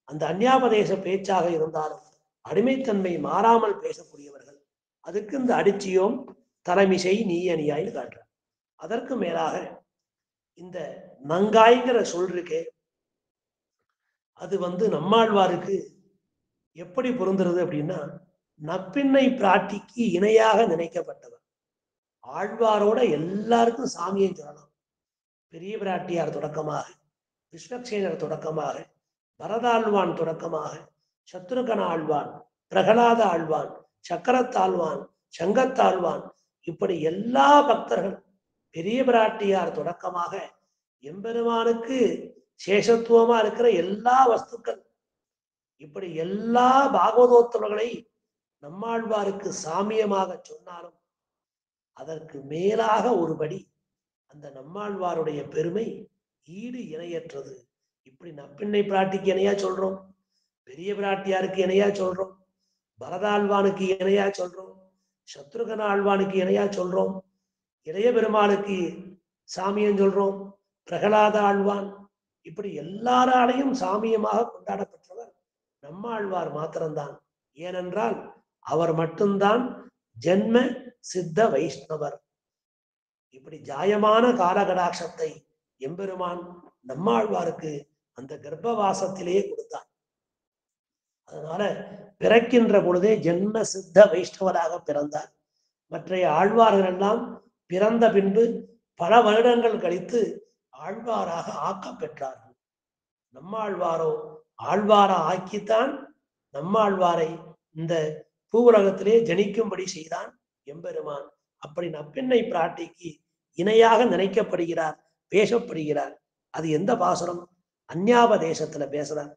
அந்த அந்யாபதேச பேச்சாக இருந்தாலும் அடிமைத்தன்மை மாறாமல் பேசக்கூடியவர்கள். அதுக்கு இந்த அடிச்சியோம் தலைமிசை நீ அணியாய்னு காட்டுற. அதற்கு மேலாக இந்த நங்காய்ங்கிற சொல் இருக்கே, அது நம்மாழ்வாருக்கு எப்படி பொருந்துறது அப்படின்னா, நப்பின்னை பிராட்டிக்கு இணையாக நினைக்கப்பட்டவர். ஆழ்வாரோட எல்லாருக்கும் சாமியை சொல்லலாம். பெரிய பிராட்டியார் தொடக்கமாக, விஸ்வக்சேனர் தொடக்கமாக, பரதாழ்வான் தொடக்கமாக, சத்ருகன ஆழ்வான், பிரகலாத ஆழ்வான், சக்கரத்தாழ்வான், சங்கத்தாழ்வான், இப்படி எல்லா பக்தர்கள் பெரிய பிராட்டியார் தொடக்கமாக எம்பெருமானுக்கு சேஷத்துவமா இருக்கிற எல்லா வஸ்துக்கள், இப்படி எல்லா பாகவதோத்தமர்களை நம்மாழ்வாருக்கு சாமியமாக சொன்னாலும் அதற்கு மேலாக ஒருபடி அந்த நம்மாழ்வாருடைய பெருமை ஈடு இணையற்றது. இப்படி நப்பின்னை பிராட்டிக்கு இணையா சொல்றோம், பெரிய பிராட்டியாருக்கு இணையா சொல்றோம், பரதாழ்வானுக்கு இணையா சொல்றோம், சத்ருகன ஆழ்வானுக்கு இணையா சொல்றோம், இளைய பெருமாளுக்கு சாமியம் சொல்றோம், பிரகலாத ஆழ்வான், இப்படி எல்லாராலையும் சாமியமாக கொண்டாடப்பட்டவர் நம்மாழ்வார் மாத்திரம்தான். ஏனென்றால் அவர் மட்டும்தான் ஜென்ம சித்த வைஷ்ணவர். இப்படி ஜாயமான காலகடாட்சத்தை எம்பெருமான் நம்மாழ்வாருக்கு அந்த கர்ப்பவாசத்திலேயே கொடுத்தான். அதனால பிறக்கின்ற பொழுதே ஜென்ம சித்த வைஷ்ணவராக பிறந்தார். மற்றைய ஆழ்வார்கள் எல்லாம் பிறந்த பின்பு பல வருடங்கள் கழித்து ஆழ்வாராக ஆக்க பெற்றார்கள். நம்மாழ்வாரோ ஆழ்வாரா ஆக்கித்தான் நம்மாழ்வாரை இந்த பூவுலகத்திலே ஜனிக்கும்படி செய்தான் எம்பெருமான். அப்படி நப்பின்னை பிராட்டிக்கு இணையாக நினைக்கப்படுகிறார், பேசப்படுகிறார். அது எந்த பாசுரம்? அந்யாபதேசத்துல பேசுறார்.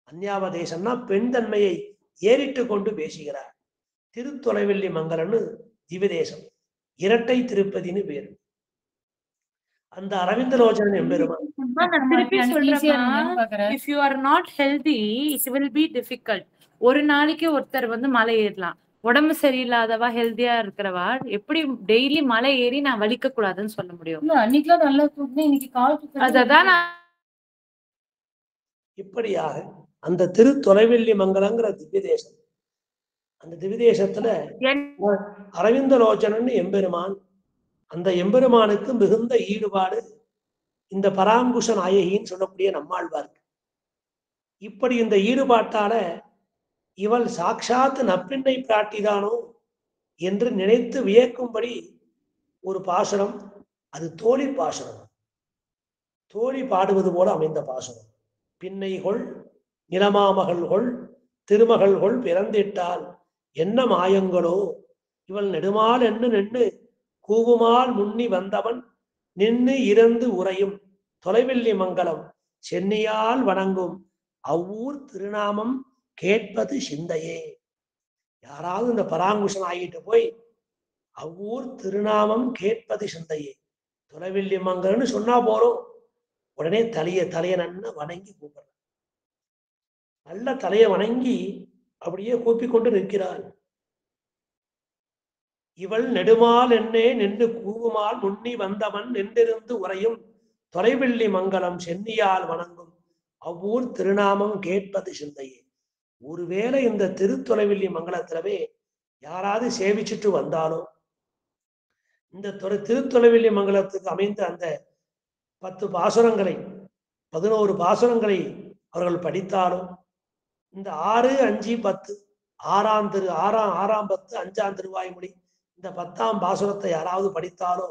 அந்யாபதேசம்னா பெண் தன்மையை ஏறிட்டு கொண்டு பேசுகிறார். திருத்தொலைவெள்ளி மங்கலன்னு திவ்யதேசம், இரட்டை திருப்பதின்னு பேரு. அந்த அரவிந்தலோச்சனன் எம்பெருமான். If you are not healthy, it will be difficult. ஒரு நாளைக்கு ஒருத்தர் மலை ஏறலாம், உடம்பு சரியில்லாதவா ஹெல்தியா இருக்கிறவா எப்படி டெய்லி மலை ஏறி நான் வலிக்க கூடாதுன்னு சொல்ல முடியும்? அன்னைக்குலாம் நல்லா தூக்குனேன், இன்னைக்கு கால் அததான். இப்படியாக அந்த திருத்தொலைவெள்ளி மங்கலங்கிற திவ்யதேசம், அந்த திவ்யதேசத்துல அரவிந்தலோச்சனன் எம்பெருமான். அந்த எம்பெருமானுக்கு மிகுந்த ஈடுபாடு இந்த பராங்குஷ நாயகின்னு சொல்லக்கூடிய நம்மாழ்வாருக்கு. இப்படி இந்த ஈடுபாட்டால இவள் சாட்சாத் நப்பின்னை பிராட்டிதானோ என்று நினைத்து வியக்கும்படி ஒரு பாசுரம். அது தோழி பாசுரம், தோழி பாடுவது போல அமைந்த பாசுரம். பின்னைகொள் நிலமாமகள்கொள் திருமகள்கொள் பிறந்திட்டால் என்ன மாயங்களோ இவள் நெடுமால் என்ன நின்று கூவுமால் முன்னி வந்தவன் நின்று இறந்து உறையும் தொலைவில்லி மங்கலம் சென்னியால் வணங்கும் அவ்வூர் திருநாமம் கேட்பது சிந்தையே. யாராவது இந்த பராங்குஷன் ஆகிட்டு போய் அவ்வூர் திருநாமம் கேட்பது சிந்தையே, தொலைவில்லி மங்கலம்னு சொன்னா போறோம், உடனே தலைய நன்ன வணங்கி கூப்பிடுற, நல்ல தலையை வணங்கி அப்படியே கூப்பிக்கொண்டு நிற்கிறாள். இவள் நெடுமால் என்னே நின்று கூவுமால் முன்னி வந்தவன் நின்றிருந்து உறையும் தொலைவில்லி மங்கலம் சென்னியால் வணங்கும் அவ்வூர் திருநாமம் கேட்பது சிந்தையே. ஒருவேளை இந்த திருத்தொலைவில்லி மங்கலத்திலவே யாராவது சேவிச்சுட்டு வந்தாலும், இந்த திருத்தொலைவில்லி மங்கலத்துக்கு அமைந்த அந்த 10 பாசுரங்களை 11 பாசுரங்களை அவர்கள் படித்தாலும், இந்த 6, 5, 10 6ஆம் 10 5ஆம் திருவாய்மொழி இந்த 10ஆம் பாசுரத்தை யாராவது படித்தாலோ,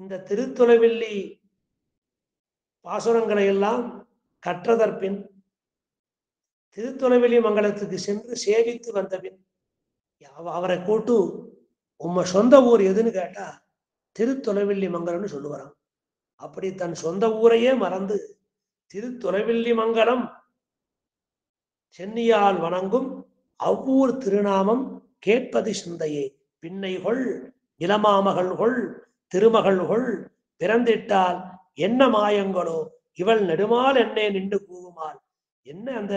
இந்த திருத்தொலைவில்லி பாசுரங்களை எல்லாம் கற்றதற்பின் திருத்தொலைவில்லி மங்கலத்துக்கு சென்று சேவித்து வந்தபின் அவரை கூட்டு உம்ம சொந்த ஊர் எதுன்னு கேட்டா திருத்தொலைவில்லி மங்கலம்னு சொல்லுவாராம். அப்படி தன் சொந்த ஊரையே மறந்து திருத்தொலைவில்லி மங்கலம் சென்னியால் வணங்கும் அவ்வூர் திருநாமம் கேட்பது சிந்தையே. பின்னைகொள் இளமாமகள்கொள் திருமகள்கொள் பிறந்திட்டால் என்ன மாயங்களோ இவள் நெடுமால் என்னே நின்று கூவுமால். என்ன அந்த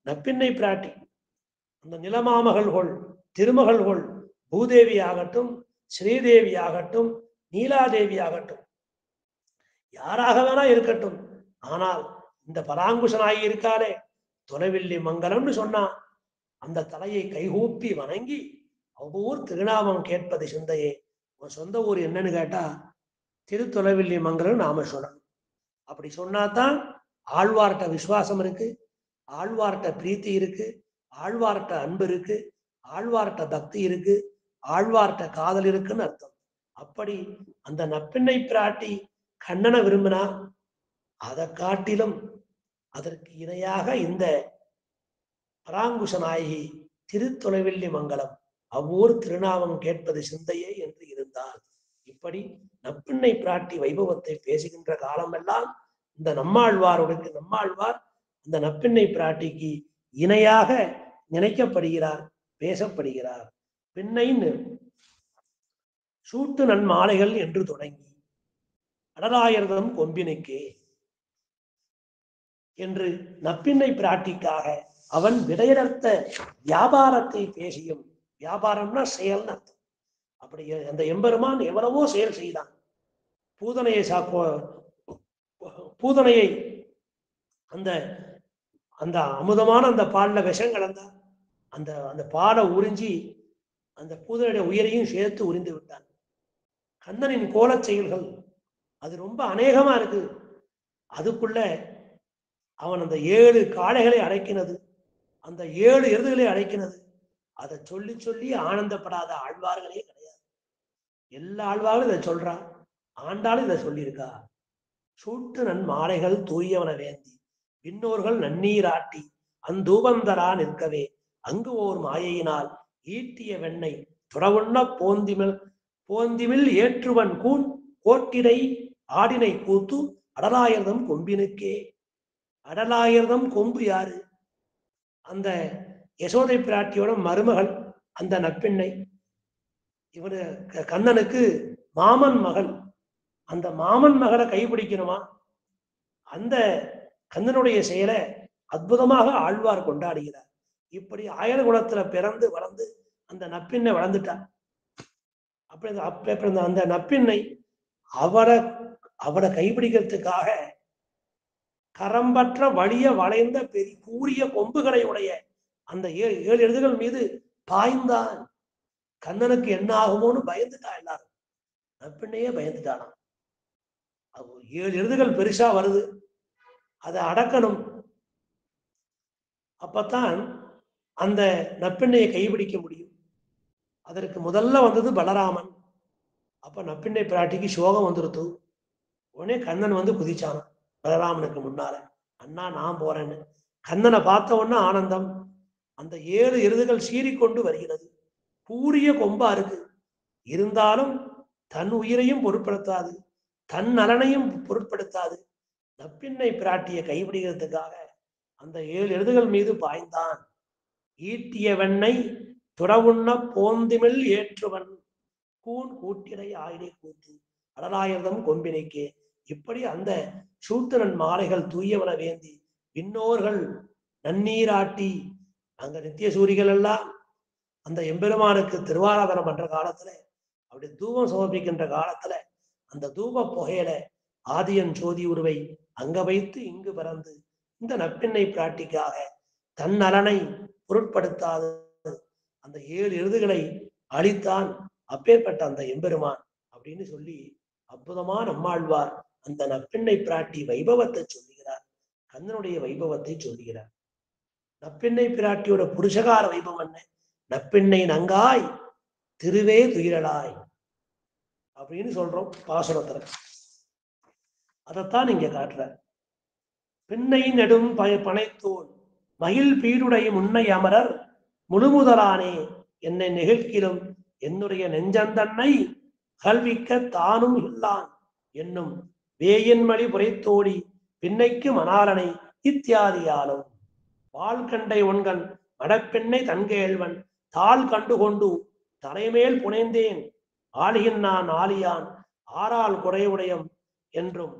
நப்பின்னை பிராட்டி, அந்த நிலமாமகள்கொள் திருமகள்கொள், பூதேவி ஆகட்டும், ஸ்ரீதேவி ஆகட்டும், நீலாதேவி ஆகட்டும், யாராக வேணா இருக்கட்டும், ஆனால் இந்த பராங்குஷனாகி இருக்காரே தொலைவில்லி மங்கலம்னு சொன்னா அந்த தலையை கைகூப்பி வணங்கி அவ்வூர் திருநாமம் கேட்பது சிந்தையே. உன் சொந்த ஊர் என்னன்னு கேட்டா திருத்தொலைவில்லி மங்கலம் நாம சொல்லணும். அப்படி சொன்னாதான் ஆழ்வார்ட்ட விசுவாசம் இருக்கு, ஆழ்வார்ட்ட பிரீத்தி இருக்கு, ஆழ்வார்ட்ட அன்பு இருக்கு, ஆழ்வார்ட்ட பக்தி இருக்கு, ஆழ்வார்ட்ட காதல் இருக்குன்னு அர்த்தம். அப்படி அந்த நப்பின்னை பிராட்டி கண்ணனை விரும்பினா அதை காட்டிலும் அதற்கு இணையாக இந்த பராங்குஷ நாயகி திருத்தொலைவில்லி மங்கலம் அவ்வூர் திருநாமம் கேட்பது சிந்தையே என்று இருந்தார். இப்படி நப்பின்னை பிராட்டி வைபவத்தை பேசுகின்ற காலமெல்லாம் இந்த நம்மாழ்வார் இந்த நப்பின்னை பிராட்டிக்கு இணையாக நினைக்கப்படுகிறார், பேசப்படுகிறார். பின்னைன்னு சூட்டு நன்மாலைகள் என்று தொடங்கி அடலாயர்தம் கொம்பினுக்கே என்று நப்பின்னை பிராட்டிக்காக அவன் விடையர்த்த வியாபாரத்தை பேசியும், வியாபாரம்னா செயல் அர்த்தம். அப்படி அந்த எம்பெருமான் எவ்வளவோ செயல் செய்தான். பூதனையை அந்த அந்த அமுதமான அந்த பால்ல விஷம் கலந்தா அந்த அந்த பாலை உறிஞ்சி அந்த பூதனுடைய உயிரையும் சேர்த்து உறிந்து விட்டான். கண்ணனின் கோலச் செயல்கள் அது ரொம்ப அநேகமா இருக்கு. அதுக்குள்ள அவன் அந்த 7 காளைகளை அடக்கினது, அந்த 7 எருதுகளை அடக்கினது, அதை சொல்லி சொல்லி ஆனந்தப்படாத ஆழ்வார்களே கிடையாது. எல்லா ஆழ்வார்களும் இதை சொல்றா, ஆண்டாலும் இதை சொல்லியிருக்கா. சூட்டு நன்மாலைகள் தூயவன வேந்தி பின்னோர்கள் நன்னீராட்டி அந்தூபந்தரா நிற்கவே அங்கு ஓர் மாயையினால் ஈட்டிய வெண்ணெய் துறவுண்ண போந்திமில் ஏற்றுவன் கூண் கோட்டிடை ஆடினை கூத்து அடலாயர்தம் கொம்பினுக்கே. அடலாயர்தம் கொம்பு யாரு? அந்த யசோதை பிராட்டியோட மருமகள் அந்த நப்பின்னை. இவனு கண்ணனுக்கு மாமன் மகள். அந்த மாமன் மகளை கைப்பிடிக்கணுமா? அந்த கண்ணனுடைய செயலை அற்புதமாக ஆழ்வார் கொண்டாடுகிறார். இப்படி ஆயர் குலத்துல பிறந்து வளர்ந்து அந்த நப்பின்னை வளர்ந்துட்டான். அப்படி அந்த நப்பின்னை அவரை கைப்பிடிக்கிறதுக்காக கரம்பற்ற வலிய வளைந்த பெரிய கூரிய கொம்புகளை உடைய அந்த 7 எருதுகள் மீது பாய்ந்தான். கண்ணனுக்கு என்ன ஆகுமோன்னு பயந்துட்டான். எல்லாரும் நப்பின்னையே பயந்துட்டானாம். 7 எருதுகள் பெருசா வருது, அதை அடக்கணும். அப்பத்தான் அந்த நப்பின்னையை கைப்பிடிக்க முடியும். அதற்கு முதல்ல வந்தது பலராமன். அப்ப நப்பின்னை பிராட்டிக்கு சோகம் வந்துருத்து. உடனே கண்ணன் வந்து குதிச்சானான் பலராமனுக்கு முன்னால. அண்ணா நான் போறேன்னு. கண்ணனை பார்த்த உடனே ஆனந்தம். அந்த 7 எருதுகள் சீறிக்கொண்டு வருகிறது. கூரிய கொம்பா இருக்கு. இருந்தாலும் தன் உயிரையும் பொருட்படுத்தாது, தன் நலனையும் பொருட்படுத்தாது. நப்பின்னை பிராட்டிய கைவிடுகிறதுக்காக அந்த 7 எருதுகள் மீது பாய்ந்தான். ஈட்டிய வெண்ணை துறவுண்ண போந்திமில் ஏற்றுவன் கூன் கூட்டினை ஆயினை கூத்து அடலாயிரதம் கொம்பினைக்கே. இப்படி அந்த சூத்திரன் மாலைகள் தூயவன வேந்தி விண்ணோர்கள் நன்னீராட்டி அங்க நித்திய சூரிகள் எல்லாம் அந்த எம்பெருமானுக்கு திருவாராதனம் பண்ற காலத்துல, அப்படி தூபம் சமர்ப்பிக்கின்ற காலத்துல அந்த தூப புகையில ஆதியன் சோதி உருவை அங்க வைத்து இங்கு பிறந்து இந்த நப்பின்னை பிராட்டிக்காக தன் நலனை பொருட்படுத்தாது அந்த 7 எருதுகளை அழித்தான். அப்பேற்பட்ட அந்த எம்பெருமான் அப்படின்னு சொல்லி அற்புதமா நம்மாழ்வார் அந்த நப்பின்னை பிராட்டி வைபவத்தை சொல்லுகிறார். கண்ணனுடைய வைபவத்தை சொல்லுகிறார். நப்பின்னை பிராட்டியோட புருஷகார வைபவம் என்ன? நப்பின்னை நங்காய் திருவே துயிரலாய் அப்படின்னு சொல்றோம் பாசுரத்துல. அதைத்தான் இங்க காட்டுற. பின்னை நெடும் பனைத்தோல் மகிழ் பீடுடைய முன்னை அமரர் முழுமுதலானே என்னை நெகிழ்கிலும் என்னுடைய நெஞ்சந்தன்னை கல்விக்க தானும் இல்லான் என்னும் வேயின் மொழி புரைத்தோடி பின்னைக்கு மணாலனை இத்தியாதியாலும் வாழ்கண்டை ஒன்கண் மடப்பெண்ணை தன்கேழ்வன் தாள் கண்டு கொண்டு தலைமேல் புனைந்தேன் ஆளுகின்றான் ஆலியான் ஆறால் குறையுடையம் என்றும்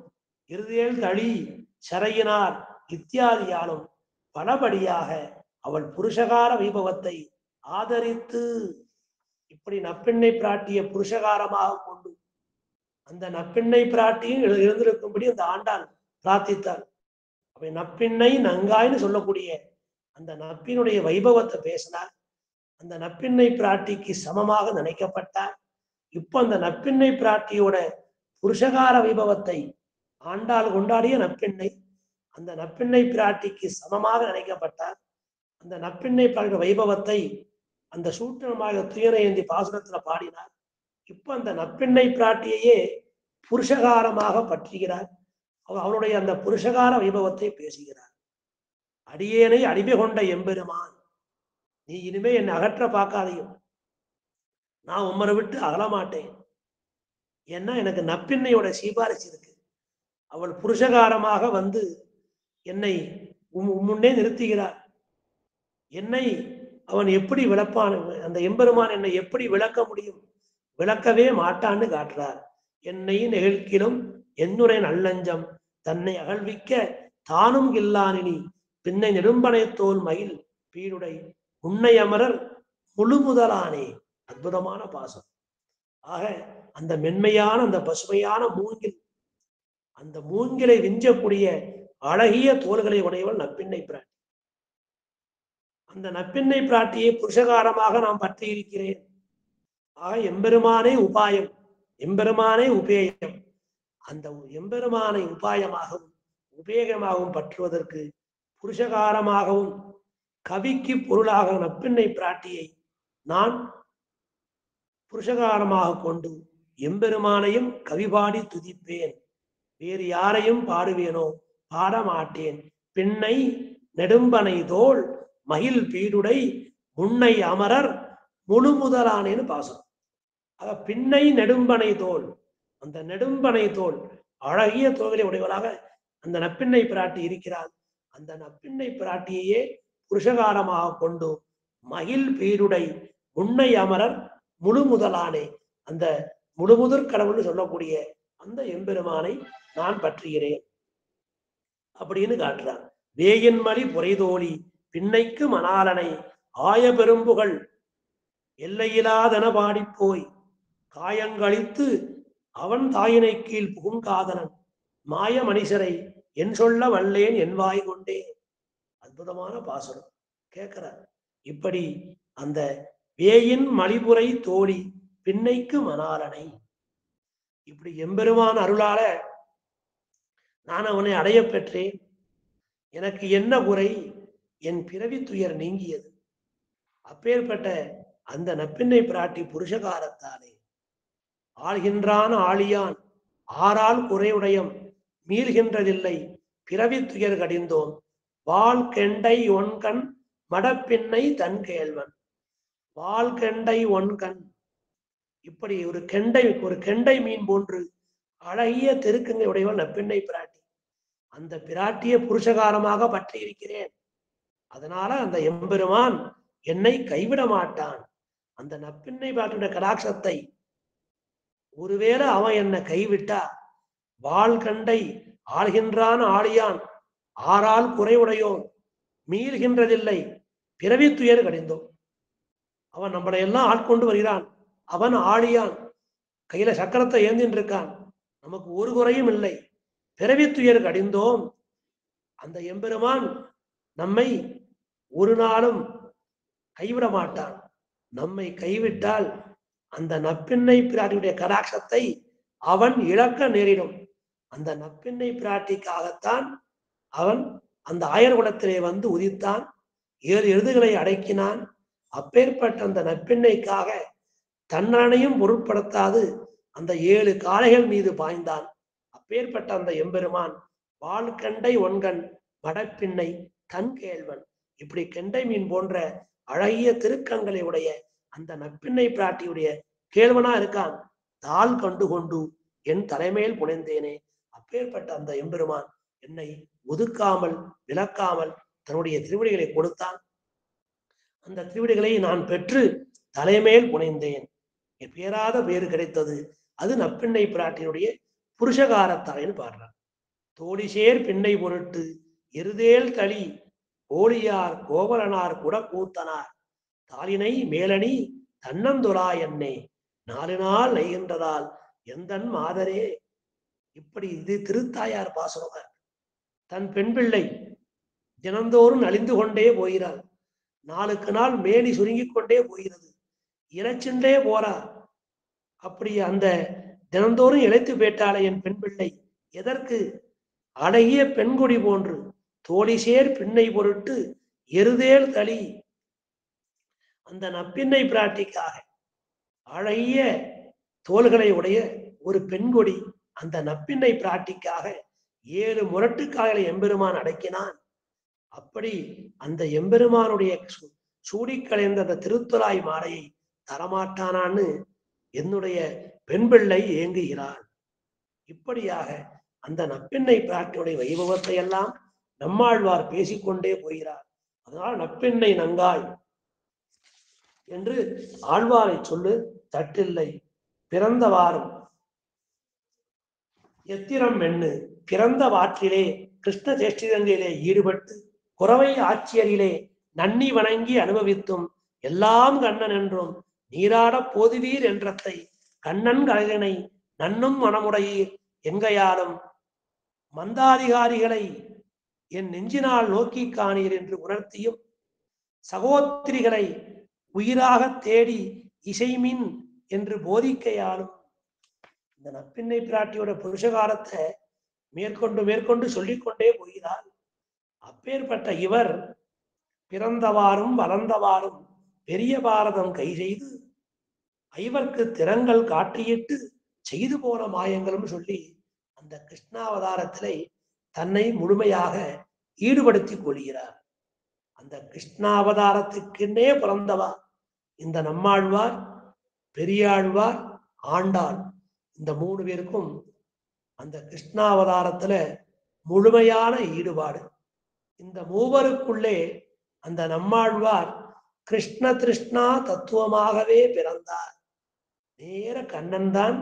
இருதேல் தளி சரையினார் இத்தியாதியாலும் பலபடியாக அவள் புருஷகார வைபவத்தை ஆதரித்து இப்படி நப்பெண்ணை பிராட்டிய புருஷகாரமாக கொண்டு அந்த நப்பெண்ணை பிராட்டியும் எழுந்திருக்கும்படி அந்த ஆண்டாள் பிரார்த்தித்தாள். அப்ப நப்பின்னை நங்காய்னு சொல்லக்கூடிய அந்த நப்பினுடைய வைபவத்தை பேசினார். அந்த நப்பின்னை பிராட்டிக்கு சமமாக நினைக்கப்பட்டார். இப்ப அந்த நப்பின்னை பிராட்டியோட புருஷகார வைபவத்தை ஆண்டாள் கொண்டாடிய நப்பின்னை அந்த நப்பின்னை பிராட்டிக்கு சமமாக நினைக்கப்பட்டார். அந்த நப்பின்னை பிராட்டிய வைபவத்தை அந்த சூத்திரமாக துயர ஏந்தி பாசுரத்துல பாடினார். இப்ப அந்த நப்பின்னை பிராட்டியையே புருஷகாரமாக பற்றுகிறார். அவருடைய அந்த புருஷகார வைபவத்தை பேசுகிறார். அடியேனை அடிமை கொண்ட எம்பெருமான், நீ இனிமே என்னை அகற்ற பார்க்காதையும், நான் உம்மரை விட்டு அகலமாட்டேன். ஏன்னா எனக்கு நப்பின்னையோட சீபாரிசு இருக்கு. அவள் புருஷகாரமாக வந்து என்னை முன்னே நிறுத்துகிறார். என்னை அவன் எப்படி விளப்பான்? அந்த எம்பெருமான் என்னை எப்படி விளக்க முடியும்? விளக்கவே மாட்டான்னு காட்டுறார். என்னை நெகிழ்கிலும் என்னுடைய நல்லஞ்சம் தன்னை அகழ்விக்க தானும் இல்லானினி பின்னை நெடும்பனை தோல் மயில் பீடுடை உன்னை அமரர் முழு முதலானே. அற்புதமான பாசம். ஆக அந்த மென்மையான அந்த பசுமையான மூங்கில், அந்த மூங்கிலை விஞ்சக்கூடிய அழகிய தோள்களை உடையவள் நப்பின்னை பிராட்டி. அந்த நப்பின்னை பிராட்டியை புருஷகாரமாக நாம் பற்றி இருக்கிறேன். ஆக எம்பெருமானே உபாயம், எம்பெருமானே உபேயம். அந்த எம்பெருமானை உபாயமாகவும் உபேயமாகவும் பற்றுவதற்கு புருஷகாரமாகவும் கவிக்கு பொருளாக நப்பின்னை பிராட்டியை நான் புருஷகாரமாக கொண்டு எம்பெருமானையும் கவிபாடி துதிப்பேன். வேறு யாரையும் பாடுவேனோ பாடமாட்டேன். பின்னை நெடும்பனை தோள் மகிழ் பீடுடை முன்னை அமரர் முழு முதலானேன்னு பாசம். ஆக பின்னை நெடும்பனை தோல், அந்த நெடும்பனை தோல் அழகிய தோள்களை உடையவளாக அந்த நப்பின்னை பிராட்டி இருக்கிறாள். அந்த நப்பின்னை பிராட்டியையே புருஷகாரமாக கொண்டு மகிழ் பீடுடை முன்னை அமரர் முழு முதலானே, அந்த முழுமுதற் கடவுள்னு சொல்லக்கூடிய அந்த எம்பெருமானை நான் பற்றுகிறேன் அப்படின்னு காட்டுறான். வேயின் மலி புரைதோழி பின்னைக்கு மணாலனை ஆய பெரும்புகள் எல்லையிலாதன பாடிப்போய் காயங்களித்து அவன் தாயினை கீழ் புகுங்காதனன் மாய மனுஷரை என் சொல்ல வல்லேன் என் வாய் கொண்டே. அற்புதமான பாசுரம் கேட்கிறார். இப்படி அந்த வேயின் மலிபுரை தோழி பின்னைக்கு மணாலனை, இப்படி எம்பெருமான அருளால நான் அவனை அடைய பெற்றேன். எனக்கு என்ன குறை? என் பிறவி துயர் நீங்கியது. அப்பேற்பட்ட அந்த நப்பின்னை பிராட்டி புருஷகாரத்தாலே ஆள்கின்றான் ஆழியான் ஆறால் குறையுடையம் மீள்கின்றதில்லை பிறவி துயர் கடிந்தோம் வாழ்கெண்டை ஒன்கண் மடப்பின்னை தன் கேள்வன். வாழ்கெண்டை ஒன்கண், இப்படி ஒரு கெண்டை மீன் போன்று அழகிய தெருக்கங்கை உடையவள் நப்பெண்ணை பிராட்டி. அந்த பிராட்டிய புருஷகாரமாக பற்றி இருக்கிறேன். அதனால அந்த எம்பெருமான் என்னை கைவிட மாட்டான். அந்த நப்பெண்ணை பிராட்டியுடைய கடாட்சத்தை ஒருவேளை அவன் என்னை கைவிட்டா, வாள் கண்டை ஆள்கின்றான் ஆழியான் ஆறால் குறைவுடையோன் மீள்கின்றதில்லை பிறவி துயர் கடிந்தோம். அவன் நம்மளை எல்லாம் ஆட்கொண்டு வருகிறான். அவன் ஆழியான், கையில சக்கரத்தை ஏந்தின்னு இருக்கான். நமக்கு ஒரு குறையும் இல்லை. பிறவி துயர் கடிந்தோம். அந்த எம்பெருமான் நம்மை ஒரு நாளும் கைவிட மாட்டான். நம்மை கைவிட்டால் அந்த நப்பெண்ணை பிராட்டியுடைய கடாட்சத்தை அவன் இழக்க நேரிடும். அந்த நப்பெண்ணை பிராட்டிக்காகத்தான் அவன் அந்த ஆயர்குலத்திலே வந்து உதித்தான். 7 எருதுகளை அடக்கினான். அப்பேற்பட்ட அந்த நப்பெண்ணைக்காக தன்னனையும் பொருட்படுத்தாது அந்த 7 காளைகள் மீது பாய்ந்தான். அப்பேற்பட்ட அந்த எம்பெருமான் வாள் கண்டை ஒன்கண் மடப்பின்னை தன் கேள்வன். இப்படி கெண்டை மீன் போன்ற அழகிய திருக்கங்களை உடைய அந்த நப்பெண்ணை பிராட்டியுடைய கேள்வனா இருக்கான். தாள் கண்டு கொண்டு என் தலைமையில் புனைந்தேனே. அப்பேற்பட்ட அந்த எம்பெருமான் என்னை ஒதுக்காமல் விலக்காமல் தன்னுடைய திருவடிகளை கொடுத்தான். அந்த திருவடிகளை நான் பெற்று தலைமையில் புனைந்தேன். என் பேராத பேரு கிடைத்தது. அது நப்பெண்ணை பிராட்டினுடைய புருஷகாரத்தாயின்னு பாடுறான். தோழிசேர் பின்னை பொருட்டு எருதேல் தளி கோழியார் கோவலனார் குடக்கூத்தனார் தாளினை மேலணி தன்னந்துரா என்னே 4 நாள் நெய்கின்றதால் எந்தன் மாதரே. இப்படி இது திருத்தாயார் பாசுரமார். தன் பெண் பிள்ளை தினந்தோறும் நலிந்து கொண்டே போகிறாள். நாளுக்கு நாள் மேனி சுருங்கிக் கொண்டே போகிறது. இறைச்சுண்டே போறா. அப்படி அந்த தினந்தோறும் இழைத்து போயிட்டாளே என் பெண் பிள்ளை. எதற்கு? அழகிய பெண்கொடி போன்று தோழிசேர் பின்னை பொருட்டு எருதேல் தளி. அந்த நப்பின்னை பிராட்டிக்காக அழகிய தோள்களை உடைய ஒரு பெண்கொடி அந்த நப்பின்னை பிராட்டிக்காக 7 முரட்டுக்காய்களை எம்பெருமான் அடக்கினான். அப்படி அந்த எம்பெருமானுடைய சூடிக்கலைந்த அந்த திருத்துலாய் மாலையை தரமாட்டானான்னு என்னுடைய பெண் பிள்ளை ஏங்குகிறான். இப்படியாக அந்த நப்பெண்ணை பிராட்டியுடைய வைபவத்தை எல்லாம் நம்மாழ்வார் பேசிக்கொண்டே போகிறார். அதனால் நப்பெண்ணை நங்காய் என்று ஆழ்வாரை சொல்லு தட்டில்லை. பிறந்த வாரம் எத்திரம் எண்ணு பிறந்த வாற்றிலே கிருஷ்ண சேஷ்டிதங்களிலே ஈடுபட்டு குறவை ஆட்சியரிலே நன்னி வணங்கி அனுபவித்தும் எல்லாம் கண்ணன் என்றும் நீராட போதுவீர் என்றத்தை கண்ணன் கலைஞனை நன்னும் மனமுடையீர் எங்கையாலும் மந்தாதிகாரிகளை என் நெஞ்சினால் நோக்கி காணீர் என்று உணர்த்தியும் சகோத்திரிகளை உயிராக தேடி இசைமின் என்று போதிக்கையாலும் இந்த நப்பின்னை பிராட்டியோட புருஷகாரத்தை மேற்கொண்டு சொல்லிக்கொண்டே போகிறார். அப்பேற்பட்ட இவர் பிறந்தவாறும் வளர்ந்தவாறும் பெரிய பாரதம் கை செய்து ஐவர்க்கு திறங்கள் காட்டியிட்டு செய்து போன மாயங்களும் சொல்லி அந்த கிருஷ்ணாவதாரத்திலே தன்னை முழுமையாக ஈடுபடுத்திக் கொள்கிறார். அந்த கிருஷ்ணாவதாரத்துக்குன்னே பிறந்தவா இந்த நம்மாழ்வார், பெரியாழ்வார், ஆண்டாள். இந்த 3 பேருக்கும் அந்த கிருஷ்ணாவதாரத்துல முழுமையான ஈடுபாடு. இந்த மூவருக்குள்ளே அந்த நம்மாழ்வார் கிருஷ்ண திருஷ்ணா தத்துவமாகவே பிறந்தார். நேர கண்ணன் தான்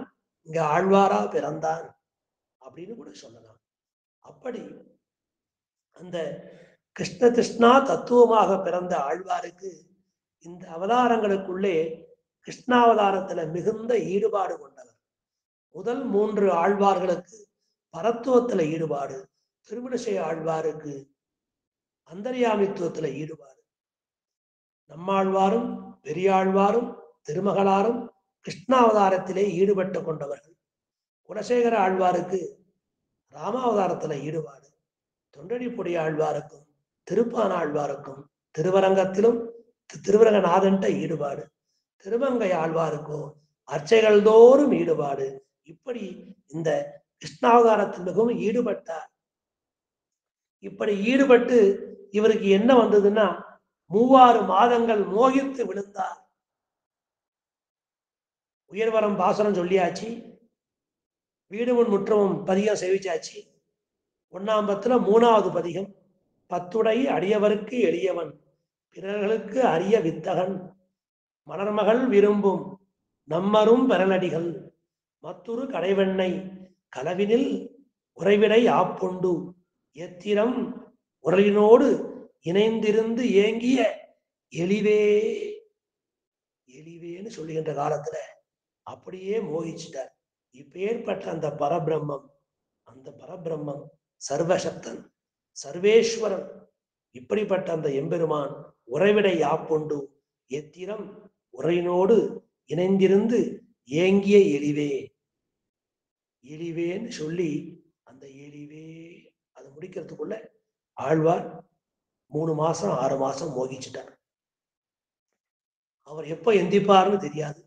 இங்க ஆழ்வாரா பிறந்தான் அப்படின்னு கூட சொல்லலாம். அப்படி அந்த கிருஷ்ண கிருஷ்ணா தத்துவமாக பிறந்த ஆழ்வாருக்கு இந்த அவதாரங்களுக்குள்ளே கிருஷ்ணாவதாரத்துல மிகுந்த ஈடுபாடு கொண்டவர். முதல் 3 ஆழ்வார்களுக்கு பரத்துவத்துல ஈடுபாடு, திருவிடசை ஆழ்வாருக்கு அந்தர்யாமித்துவத்துல ஈடுபாடு. நம்மாழ்வாரும் பெரியாழ்வாரும் திருமகளாரும் கிருஷ்ணாவதாரத்திலே ஈடுபட்டு கொண்டவர்கள். குலசேகர ஆழ்வாருக்கு ராமாவதாரத்துல ஈடுபாடு, தொண்டடிப்பொடி ஆழ்வாருக்கும் திருப்பான ஆழ்வாருக்கும் திருவரங்கத்திலும் திருவரங்கநாதன்ட்ட ஈடுபாடு, திருமங்கை ஆழ்வாருக்கோ அர்ச்சைகள் தோறும் ஈடுபாடு. இப்படி இந்த கிருஷ்ணாவதாரத்தில் மிகவும் ஈடுபட்டார். இப்படி ஈடுபட்டு இவருக்கு என்ன வந்ததுன்னா 36 மாதங்கள் மோகித்து விழுந்தார். உயர்வரம் பாசனம் சொல்லியாச்சு, வீடு முன் முற்றமும் பதிகம் சேவிச்சாச்சு. 1ஆம் பத்துல 3வது பதிகம், பத்துடை அடியவருக்கு எளியவன் பிறர்களுக்கு அரிய வித்தகன் மலர்மகள் விரும்பும் நம்மரும் பெறலடிகள் மத்துரு கடைவெண்ணை களவினில் உறைவிடை ஆப்புண்டு எத்திரம் உரலினோடு இணைந்திருந்து ஏங்கிய எளிவே எளிவேன்னு சொல்லுகின்ற காலத்துல அப்படியே மோகிச்சிட்டார். இப்பேற்பட்ட அந்த பரபிரம்மம் சர்வசக்தன், சர்வேஸ்வரன், இப்படிப்பட்ட அந்த எம்பெருமான் உறைவிடை ஆப்புண்டு எத்திரம் உரையினோடு இணைந்திருந்து ஏங்கிய எளிவேன்னு சொல்லி அந்த எளிவே அதை முடிக்கிறதுக்குள்ள ஆழ்வார் 3 மாசம் 6 மாசம் மோகிச்சுட்டார். அவர் எப்ப எந்திப்பார்னு தெரியாது.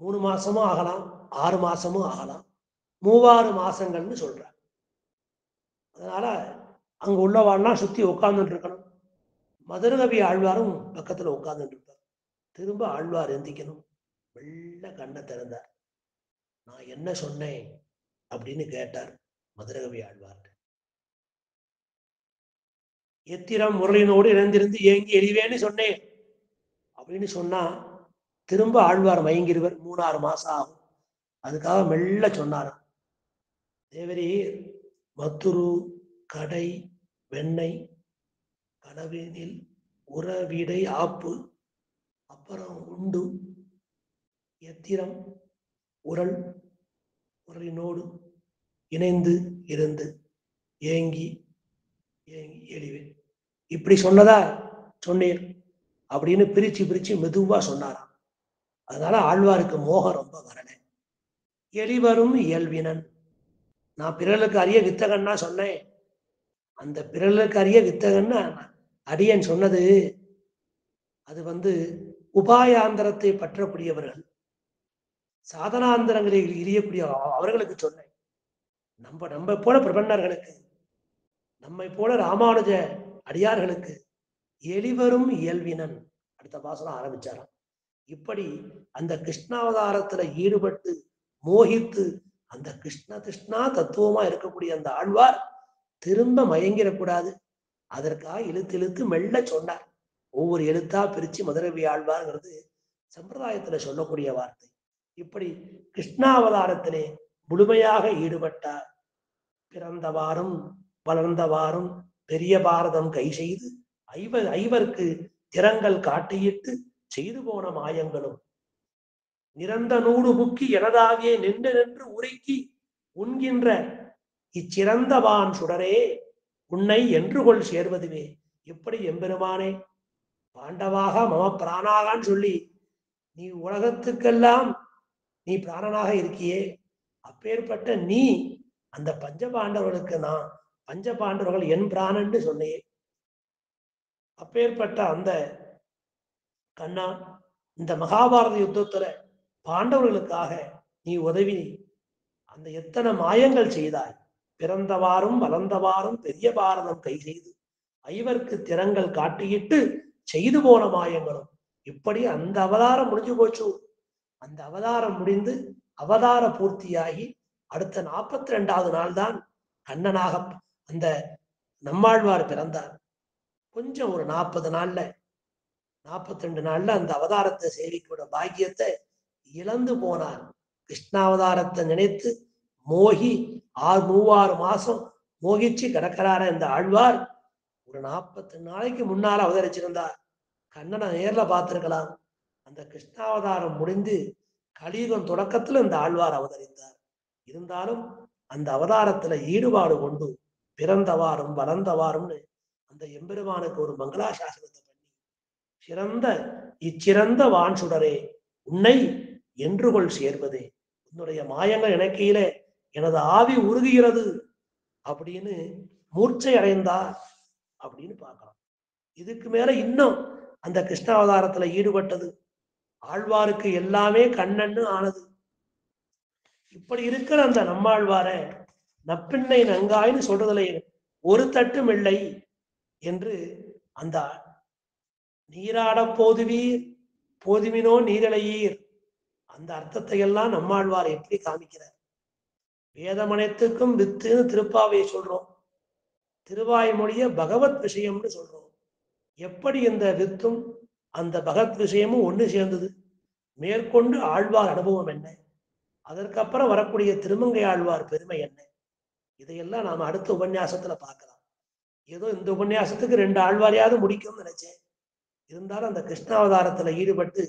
3 மாசமும் ஆகலாம், 6 மாசமும் ஆகலாம், 3 மாசங்கள்னு சொல்றார். அதனால அங்க உள்ளவாள்லாம் சுத்தி உட்கார்ந்துட்டு இருக்கணும். மதுரகவி ஆழ்வாரும் பக்கத்துல உட்கார்ந்துட்டு இருப்பார். திரும்ப ஆழ்வார் எந்திக்கணும். வெள்ள கண்ணை திறந்தார். நான் என்ன சொன்னேன் அப்படின்னு கேட்டார் மதுரகவி ஆழ்வார். எத்திரம் முரளினோடு இணைந்திருந்து ஏங்கி எளிவேன்னு சொன்னேன் அப்படின்னு சொன்னா திரும்ப ஆழ்வார் மயங்கிருவர். 3-6 மாசம் ஆகும். அதுக்காக மெல்ல சொன்னாராம், தேவரீர் மத்துரு கடை வெண்ணெய் கனவினில் உறவிடை ஆப்பு அப்புறம் உண்டு எத்திரம் உரலினோடு இணைந்து இருந்து ஏங்கி எளிவேன் இப்படி சொன்னதா சொன்னீர் அப்படின்னு பிரிச்சு மெதுவா சொன்னாராம். அதனால ஆழ்வாருக்கு மோகம் ரொம்ப வரல. எளிவரும் இயல்பினன், நான் பிறலுக்கு அரிய வித்தகன்னா சொன்னேன். அந்த பிறலுக்கு அரிய வித்தகன்னா அடியன் சொன்னது அது உபாயாந்தரத்தை பற்றக்கூடியவர்கள், சாதனாந்தரங்களில் எரியக்கூடிய அவர்களுக்கு சொன்னேன். நம்ம போல பிரபன்னர்களுக்கு, நம்மை போல ராமானுஜ அடியார்களுக்கு எளிவரும் இயல்பினன் அடுத்த பாசனம் ஆரம்பிச்சாராம். இப்படி அந்த கிருஷ்ணாவதாரத்துல ஈடுபட்டு மோகித்து அந்த கிருஷ்ணா தத்துவமா இருக்கக்கூடிய அந்த ஆழ்வார் திரும்ப மயங்கிடக்கூடாது. அதற்காக இழுத்து மெல்ல சொன்னார். ஒவ்வொரு எழுத்தா பிரிச்சு மதுரவி ஆழ்வார்ங்கிறது சம்பிரதாயத்துல சொல்லக்கூடிய வார்த்தை. இப்படி கிருஷ்ணாவதாரத்திலே முழுமையாக ஈடுபட்டார். பிறந்தவாறும் வளர்ந்தவாறும் பெரிய பாரதம் கை செய்து ஐவருக்கு திறங்கள் காட்டியிட்டு செய்து போன மாயங்களும் நிறந்த நூடு புக்கி எனதாகிய நின்று உருக்கி உண்கின்ற இச்சிறந்தவான் சுடரே உன்னை என்று கொள் சேர்வதுவே. எப்படி எம்பெருமானே பாண்டவாக மம பிராணாகான்னு சொல்லி நீ உலகத்துக்கெல்லாம் நீ பிராணனாக இருக்கியே, அப்பேற்பட்ட நீ அந்த பஞ்சபாண்டவர்களுக்கு நான் பஞ்சபாண்டவர்கள் என் பிராணன்னு சொன்னையே. அப்பேற்பட்ட அந்த கண்ணா இந்த மகாபாரத யுத்தத்துல பாண்டவர்களுக்காக நீ உதவி அந்த எத்தனை மாயங்கள் செய்தாய். பிறந்தவாறும் வளர்ந்தவாறும் பெரிய பாரதம் கை செய்து ஐவருக்கு திறங்கள் காட்டியிட்டு செய்து போன மாயங்களும். இப்படி அந்த அவதாரம் முடிஞ்சு போச்சு. அந்த அவதாரம் முடிந்து அவதார பூர்த்தியாகி அடுத்த 42வது நாள் தான் கண்ணனாக அந்த நம்மாழ்வார் பிறந்தார். கொஞ்சம் ஒரு 40 நாள்ல 42 நாள்ல அந்த அவதாரத்தை சேவிக்கூட பாக்கியத்தை இழந்து போனார். கிருஷ்ணாவதாரத்தை நினைத்து மோகி 6 மாசம் மோகிச்சு கிடக்கிறார இந்த ஆழ்வார். ஒரு 40 நாளைக்கு முன்னால அவதரிச்சிருந்தார். கண்ணனை நேர்ல பார்த்திருக்கலாம். அந்த கிருஷ்ணாவதாரம் முடிந்து கலியுகம் தொடக்கத்துல இந்த ஆழ்வார் அவதரித்தார். இருந்தாலும் அந்த அவதாரத்துல ஈடுபாடு கொண்டு பிறந்தவாறும் வளர்ந்தவாறும்னு அந்த எம்பெருமானுக்கு ஒரு மங்களாசாசனத்தை பண்ணி இச்சிறந்த வான் சுடரே உன்னை என்று கொள் சேர்வதே, உன்னுடைய மாயங்கள் இணைக்கையில எனது ஆவி உருகுகிறது அப்படின்னு மூர்ச்சை அடைந்தார் அப்படின்னு பார்க்கலாம். இதுக்கு மேல இன்னும் அந்த கிருஷ்ணாவதாரத்துல ஈடுபட்டது ஆழ்வாருக்கு எல்லாமே கண்ணன்னு ஆனது. இப்படி இருக்கிற அந்த நம்மாழ்வார நப்பிண்ணை நங்காய்னு சொல்றதுல ஒரு தட்டும் இல்லை என்று அந்த நீராட போதுவீர் போதுமினோ நீரலையீர் அந்த அர்த்தத்தை எல்லாம் நம்மாழ்வார் எப்படி காமிக்கிறார். வேதமனைத்துக்கும் வித்துன்னு திருப்பாவை சொல்றோம், திருவாய்மொழிய பகவத் விஷயம்னு சொல்றோம். எப்படி இந்த வித்தும் அந்த பகவத் விஷயமும் ஒண்ணு சேர்ந்தது, மேற்கொண்டு ஆழ்வார் அனுபவம் என்ன, அதற்கப்புறம் வரக்கூடிய திருமங்கை ஆழ்வார் பெருமை என்ன, இதையெல்லாம் நாம அடுத்த உபன்யாசத்துல பார்க்கலாம். ஏதோ இந்த உபன்யாசத்துக்கு 2 ஆழ்வாரையாவது முடிக்கும்னு நினைச்சேன். இருந்தாலும் அந்த கிருஷ்ணாவதாரத்துல ஈடுபட்டு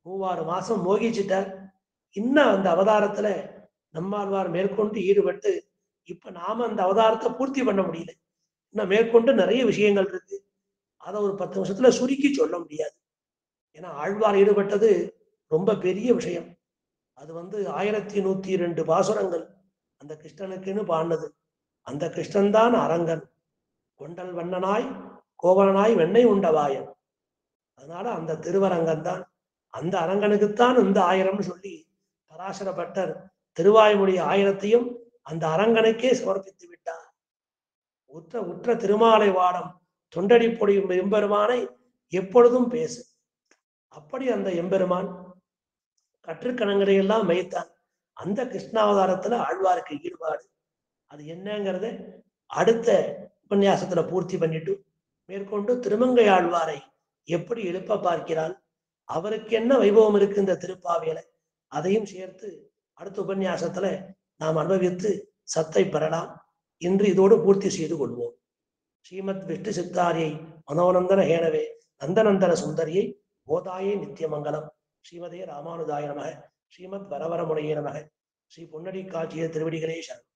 3-6 மாசம் மோகிச்சிட்டார். இன்னும் அந்த அவதாரத்துல நம்மாழ்வார் மேற்கொண்டு ஈடுபட்டு இப்ப நாம அந்த அவதாரத்தை பூர்த்தி பண்ண முடியல. இன்னும் மேற்கொண்டு நிறைய விஷயங்கள் இருக்கு. அதை ஒரு 10 நிமிஷத்துல சுருக்கி சொல்ல முடியாது. ஏன்னா ஆழ்வார் ஈடுபட்டது ரொம்ப பெரிய விஷயம். அது 1102 பாசுரங்கள் அந்த கிருஷ்ணனுக்குன்னு பாடினது. அந்த கிருஷ்ணன் தான் அரங்கன், கொண்டல் வண்ணனாய் கோவலனாய் வெண்ணெய் உண்டவாயன். அதனால அந்த திருவரங்கன் தான், அந்த அரங்கனுக்குத்தான் இந்த 1000 சொல்லி பராசர பட்டர் திருவாய்மொழி 1000ஐயும் அந்த அரங்கனுக்கே சமர்ப்பித்து விட்டார். உற்ற திருமாலை வாடம் தொண்டடி பொடியும் எம்பெருமானை எப்பொழுதும் பேசு. அப்படி அந்த எம்பெருமான் கற்றுக்கணங்களை எல்லாம் வைத்தான். அந்த கிருஷ்ணாவதாரத்துல ஆழ்வாருக்கு ஈடுபாடு அது என்னங்கிறத அடுத்த உபன்யாசத்துல பூர்த்தி பண்ணிட்டு மேற்கொண்டு திருமங்கை ஆழ்வாரை எப்படி எழுப்ப பார்க்கிறான், அவருக்கு என்ன வைபவம் இருக்கு இந்த திருப்பாவையில, அதையும் சேர்த்து அடுத்த உபன்யாசத்துல நாம் அனுபவித்து சத்தை பெறலாம். இன்று இதோடு பூர்த்தி செய்து கொள்வோம். ஸ்ரீமத் விஷ்ணு சித்தாரியை மனோநந்தன ஹேனவே நந்தநந்தன சுந்தரியை போதாயே நித்தியமங்கலம். ஸ்ரீமதே ராமானுஜாய நமக. ஸ்ரீமத் வரவரமுனையே நமக. ஸ்ரீ பொன்னடி காட்சிய திருவடிகளே சரணம்.